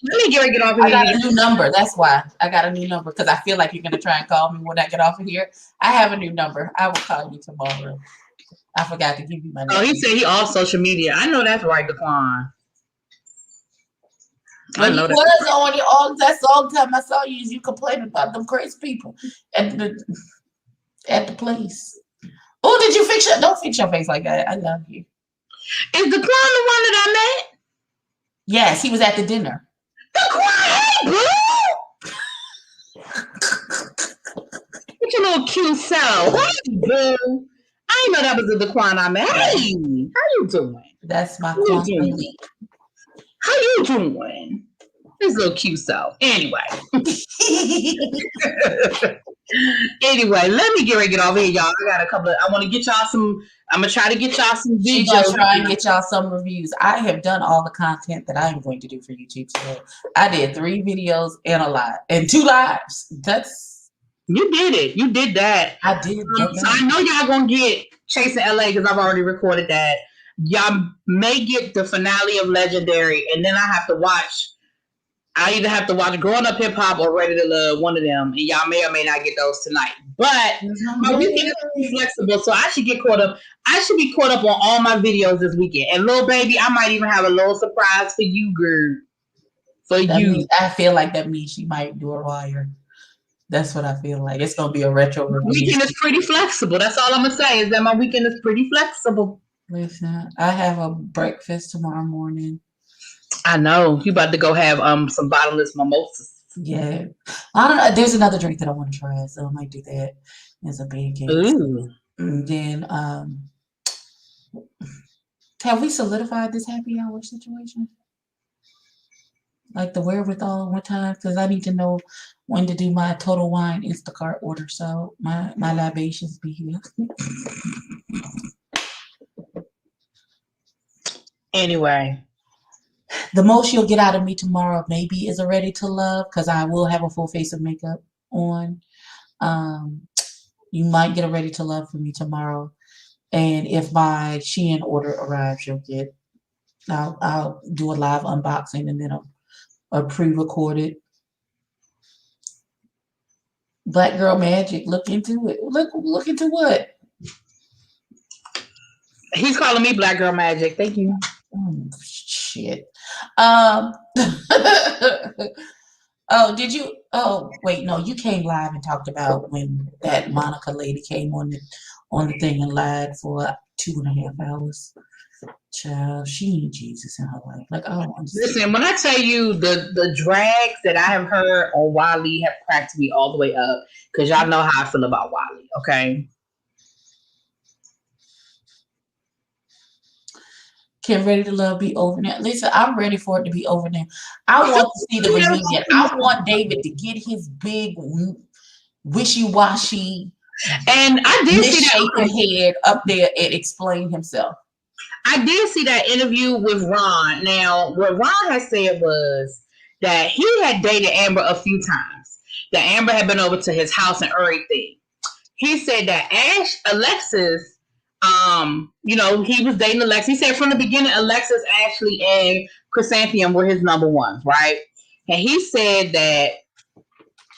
let me get off of here. I got a new number. That's why I got a new number because I feel like you're gonna try and call me when I get off of here. I have a new number. I will call you tomorrow. I forgot to give you my number. Oh, he said he off social media. I know that's right, Daquan. But he was on you all. That's all the time I saw you. You complaining about them crazy people at the place. Oh, did you fix your? Don't fix your face like that. I love you. Is Daquan the one that I met? Yes, he was at the dinner. Daquan, hey, boo! What's your little cute self? Hey, boo! I didn't know that was the Daquan I met. Hey, how you doing? That's my Daquan. How you doing? His little cute self. Anyway. Anyway, let me get off here, y'all. I got a couple of, I want to get y'all some, I'm going to try to get y'all some videos. She's going to try and get y'all some reviews. I have done all the content that I'm going to do for YouTube today. I did 3 videos and a live and 2 lives. You did it. You did that. I did. So I know y'all going to get Chasing LA because I've already recorded that. Y'all may get the finale of Legendary, and then I either have to watch Growing Up Hip Hop or Ready to Love, one of them, and y'all may or may not get those tonight. But my weekend is pretty flexible, so I should get caught up. I should be caught up on all my videos this weekend. And little baby, I might even have a little surprise for you, girl. I feel like that means she might do a wire. That's what I feel like. It's gonna be a retro review. Weekend is pretty flexible. That's all I'm gonna say is that my weekend is pretty flexible. Listen, I have a breakfast tomorrow morning. I know you about to go have some bottomless mimosas. Yeah, I don't know. There's another drink that I want to try, so I might do that as a pancake. Ooh. And then, have we solidified this happy hour situation? like the wherewithal one time, because I need to know when to do my Total Wine Instacart order. So my libations be here. Anyway, the most you'll get out of me tomorrow maybe is a Ready to Love, because I will have a full face of makeup on. You might get a Ready to Love from me tomorrow, and if my Shein order arrives, you'll get. I'll do a live unboxing and then a pre-recorded Black Girl Magic. Look into it. Look into what? He's calling me Black Girl Magic. Thank you. Oh, shit. Oh, did you? Oh, wait, no, you came live and talked about when that Monica lady came on the thing and lied for 2.5 hours. Child, she need Jesus in her life. Like, I don't understand. Listen, when I tell you the drags that I have heard on Wiley have cracked me all the way up, because y'all know how I feel about Wiley, okay? Can Ready to Love be over now? Listen, I'm ready for it to be over now. I want to see the reunion. I want David to get his big wishy-washy and I did see that head up there and explain himself. I did see that interview with Ron. Now, what Ron had said was that he had dated Amber a few times. That Amber had been over to his house and everything. He said that Alexis, he was dating Alexis. He said from the beginning, Alexis, Ashley, and Chrysanthemum were his number ones, right? And he said that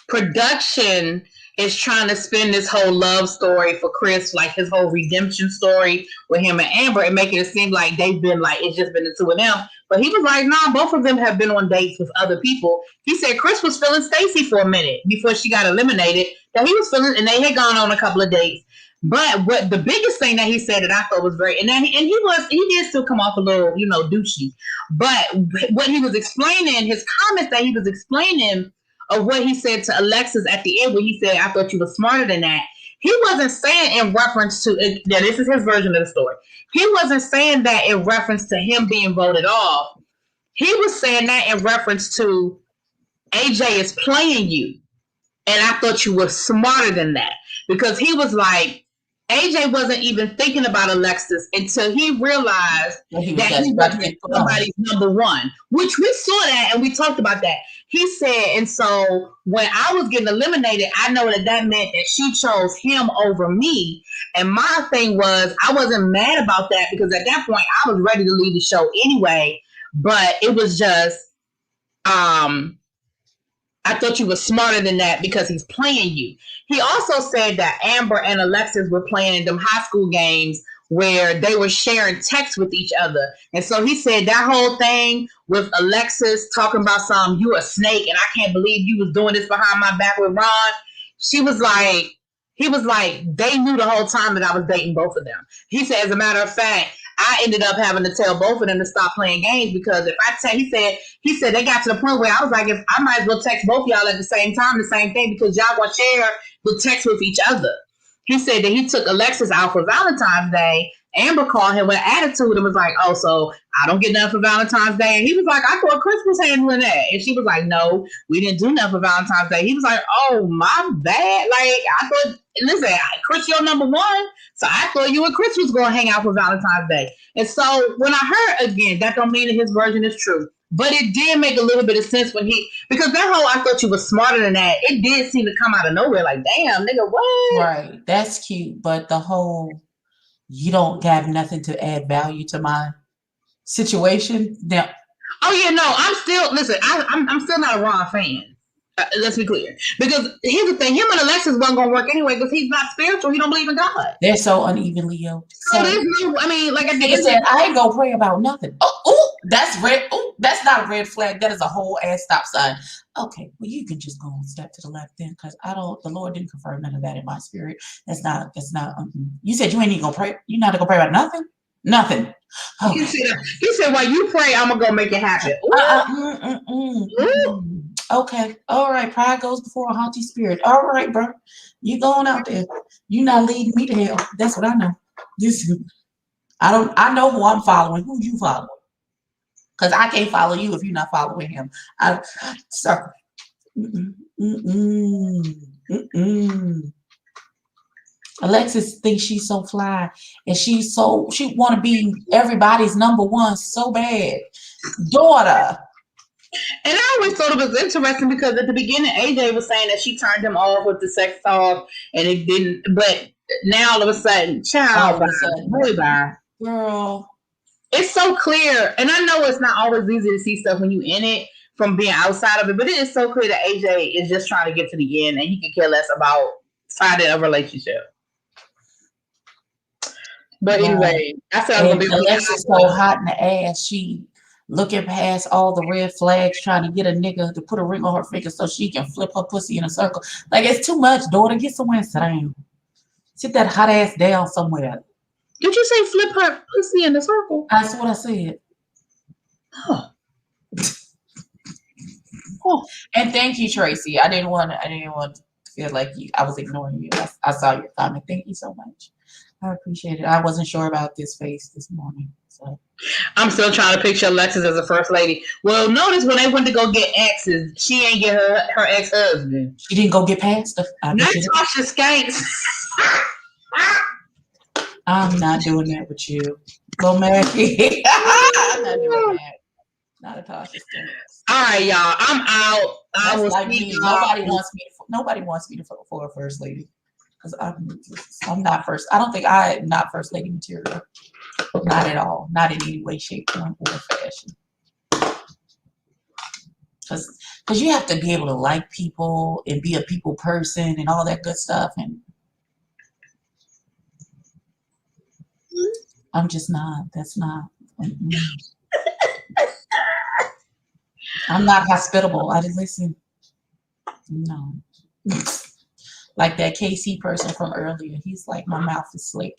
production is trying to spin this whole love story for Chris, like his whole redemption story with him and Amber, and making it seem like they've been like, it's just been the two of them. But he was like, nah, both of them have been on dates with other people. He said Chris was feeling Stacey for a minute before she got eliminated, that he was feeling, and they had gone on a couple of dates. But what the biggest thing that he said that I thought was very, and he did still come off a little, douchey. But what he was explaining, his comments that he was explaining of what he said to Alexis at the end, when he said, I thought you were smarter than that. He wasn't saying in reference to, now this is his version of the story. He wasn't saying that in reference to him being voted off. He was saying that in reference to AJ is playing you. And I thought you were smarter than that. Because he was like, AJ wasn't even thinking about Alexis until he realized that he wasn't somebody's number one, which we saw that and we talked about that. He said, and so when I was getting eliminated, I know that meant that she chose him over me. And my thing was, I wasn't mad about that because at that point I was ready to leave the show anyway. But it was just, I thought you were smarter than that because he's playing you. He also said that Amber and Alexis were playing them high school games where they were sharing texts with each other. And so he said that whole thing with Alexis talking about you a snake and I can't believe you was doing this behind my back with Ron. He was like, they knew the whole time that I was dating both of them. He said, as a matter of fact, I ended up having to tell both of them to stop playing games because if I tell, he said they got to the point where I was like, if I might as well text both y'all at the same time, the same thing, because y'all gonna share the text with each other. He said that he took Alexis out for Valentine's Day. Amber called him with an attitude and was like, oh, so I don't get nothing for Valentine's Day. And he was like, I thought Chris was handling that. And she was like, no, we didn't do nothing for Valentine's Day. He was like, oh, my bad. Like, I thought, listen, Chris, you're number one. So I thought you and Chris was going to hang out for Valentine's Day. And so when I heard, again, that don't mean that his version is true. But it did make a little bit of sense because that whole I thought you were smarter than that, it did seem to come out of nowhere. Like, damn, nigga, what? Right. That's cute. But the whole, you don't have nothing to add value to my situation. Now, oh yeah, no, I'm still not a Ron fan. Let's be clear, because here's the thing: him and Alexis wasn't gonna work anyway because he's not spiritual. He don't believe in God. They're so unevenly yoked. So there's no, I mean, like I said, I ain't gonna pray about nothing. Oh, that's red. Oh, that's not a red flag. That is a whole ass stop sign. Okay, well, you can just go and step to the left then, because the Lord didn't confirm none of that in my spirit. That's not. You said you ain't even gonna pray. You're not gonna pray about nothing. Nothing. Okay. He said, while you pray, I'm gonna go make it happen. Okay. All right. Pride goes before a haughty spirit. All right, bro. You going out there. You not leading me to hell. That's what I know. I know who I'm following. Who you following? Because I can't follow you if you're not following him. Sorry. Alexis thinks she's so fly, and she want to be everybody's number one so bad. Daughter. And I always thought it was interesting because at the beginning, AJ was saying that she turned him off with the sex talk, and it didn't. But now all of a sudden, child, boy, bye, girl, it's so clear. And I know it's not always easy to see stuff when you in it from being outside of it, but it is so clear that AJ is just trying to get to the end, and he could care less about finding a relationship. But anyway, I said I was gonna be Alexis so hot in the ass. She looking past all the red flags, trying to get a nigga to put a ring on her finger so she can flip her pussy in a circle. Like, it's too much, daughter. Get somewhere and sit down. Sit that hot ass down somewhere. Did you say flip her pussy in a circle? That's what I said. Huh. And thank you, Tracy. I didn't want to feel like I was ignoring you. I saw your comment. Thank you so much. I appreciate it. I wasn't sure about this face this morning. So I'm still trying to picture Alexis as a first lady. Well, notice when they went to go get exes, she ain't get her ex-husband. She didn't go get past the Natasha Skanks. I'm not doing that with you. Go Maggie. I'm not doing that. Not Natasha Skanks. All right, y'all. I'm out. I will like me. Nobody wants me to for a first lady. Because I'm not first. I don't think I'm not first lady material. Not at all. Not in any way, shape, form, or fashion. Because you have to be able to like people and be a people person and all that good stuff. And I'm just not. That's not. I'm not hospitable. I didn't listen. No. Like that KC person from earlier. He's like, my mouth is slick.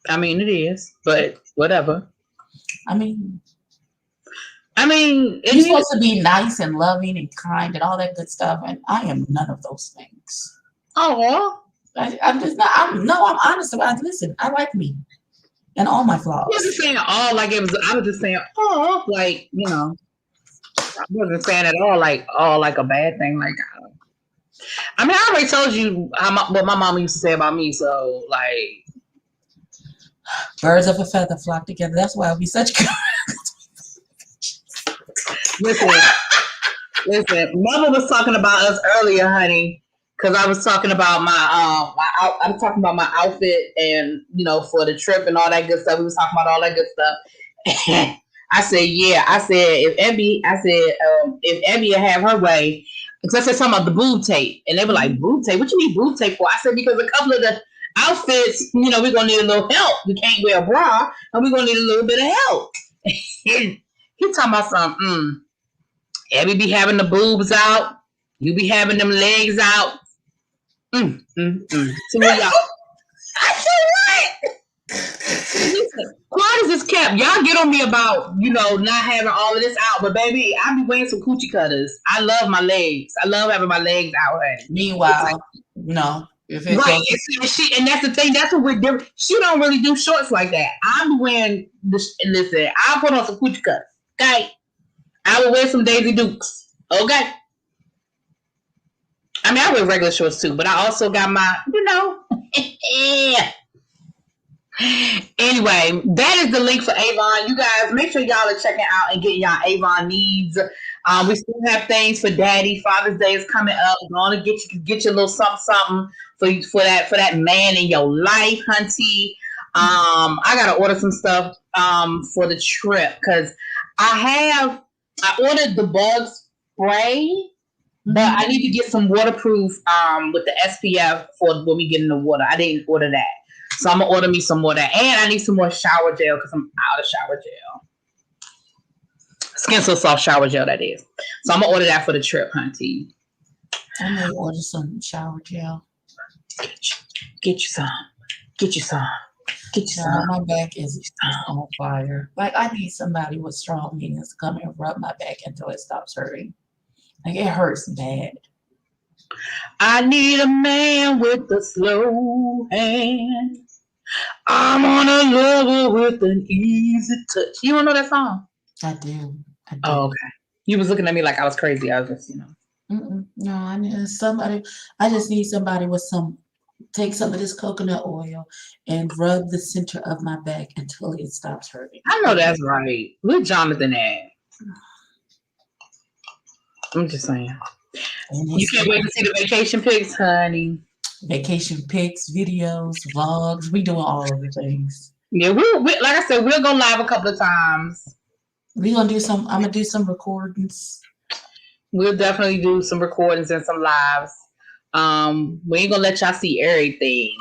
I mean, it is, but whatever. I mean, you're supposed to be nice and loving and kind and all that good stuff, and I am none of those things. Oh, I'm just not. I'm honest about it. Listen, I like me and all my flaws. I wasn't saying all like it was. I was just saying, like, you know, I wasn't saying at all like a bad thing. Like, I mean, I already told you what my mom used to say about me. So, like, birds of a feather flock together. That's why we such good. Listen. Mama was talking about us earlier, honey, because I was talking about I'm talking about my outfit and, you know, for the trip and all that good stuff. We was talking about all that good stuff. I said, if Abby have her way, because I said something about the boob tape, and they were like, boob tape? What you need boob tape for? I said, because a couple of the outfits, you know, we're gonna need a little help. We can't wear a bra, and we're gonna need a little bit of help. He talking about something. Abby be having the boobs out. You be having them legs out. So y'all. I said, what? Listen, Claudius is kept. Y'all get on me about, you know, not having all of this out, but baby, I be wearing some coochie cutters. I love my legs. I love having my legs out. Honey. Meanwhile, no. If it's right, and that's the thing. That's what we're doing. She don't really do shorts like that. I'm wearing this. Listen, I'll put on some coochie cutters. Okay, I will wear some Daisy Dukes. Okay. I mean, I wear regular shorts too, but I also got my, you know. Anyway, that is the link for Avon. You guys, make sure y'all are checking out and getting y'all Avon needs. We still have things for Daddy. Father's Day is coming up. Going to get you a little something for that man in your life, hunty. I gotta order some stuff for the trip because I ordered the bug spray, but I need to get some waterproof with the SPF for when we get in the water. I didn't order that. So I'm going to order me some more of that. And I need some more shower gel because I'm out of shower gel. Skin So Soft shower gel, that is. So I'm going to order that for the trip, hunty. I'm going to order some shower gel. Get you some. My back is on fire. Like, I need somebody with strong hands to come and rub my back until it stops hurting. Like, it hurts bad. I need a man with a slow hand. I'm on a level with an easy touch. You don't know that song? I do. Oh, okay. You was looking at me like I was crazy. I was just, No, I need somebody. I just need somebody with take some of this coconut oil and rub the center of my back until it stops hurting. I know that's right. Where Jonathan at? I'm just saying. You can't wait to see the vacation pics, honey. Vacation pics, videos, vlogs. We doing all of the things. Yeah, we like I said, we'll go live a couple of times. I'm gonna do some recordings. We'll definitely do some recordings and some lives. We ain't gonna let y'all see everything,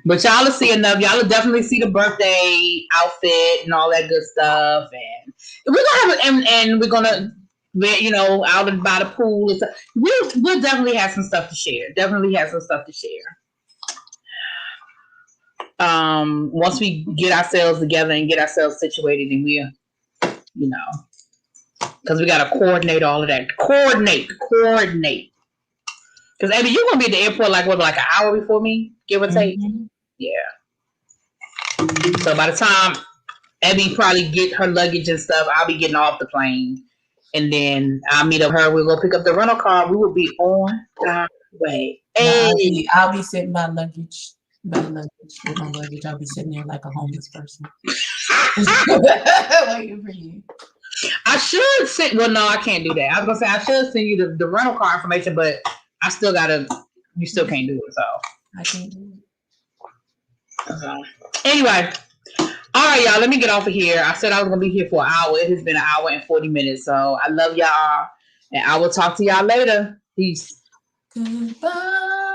But y'all will see enough. Y'all will definitely see the birthday outfit and all that good stuff. And we're gonna have and we're gonna out and by the pool and stuff. We'll definitely have some stuff to share. Once we get ourselves together and get ourselves situated, and we'll, because we gotta coordinate all of that. Coordinate. Because Abby, you're gonna be at the airport like an hour before me, give or take. Yeah. So by the time Abby probably get her luggage and stuff, I'll be getting off the plane, and then I'll meet up with her. We'll go pick up the rental car. We will be on our way. Hey. I'll be sitting my luggage. With my luggage, I'll be sitting there like a homeless person. Waiting for you. I should send. Well, no, I can't do that. I was gonna say I should send you the rental car information, but I still gotta. You still can't do it, so I can't do it. Anyway, all right, y'all. Let me get off of here. I said I was gonna be here for an hour. It has been an hour and 40 minutes. So I love y'all, and I will talk to y'all later. Peace. Goodbye.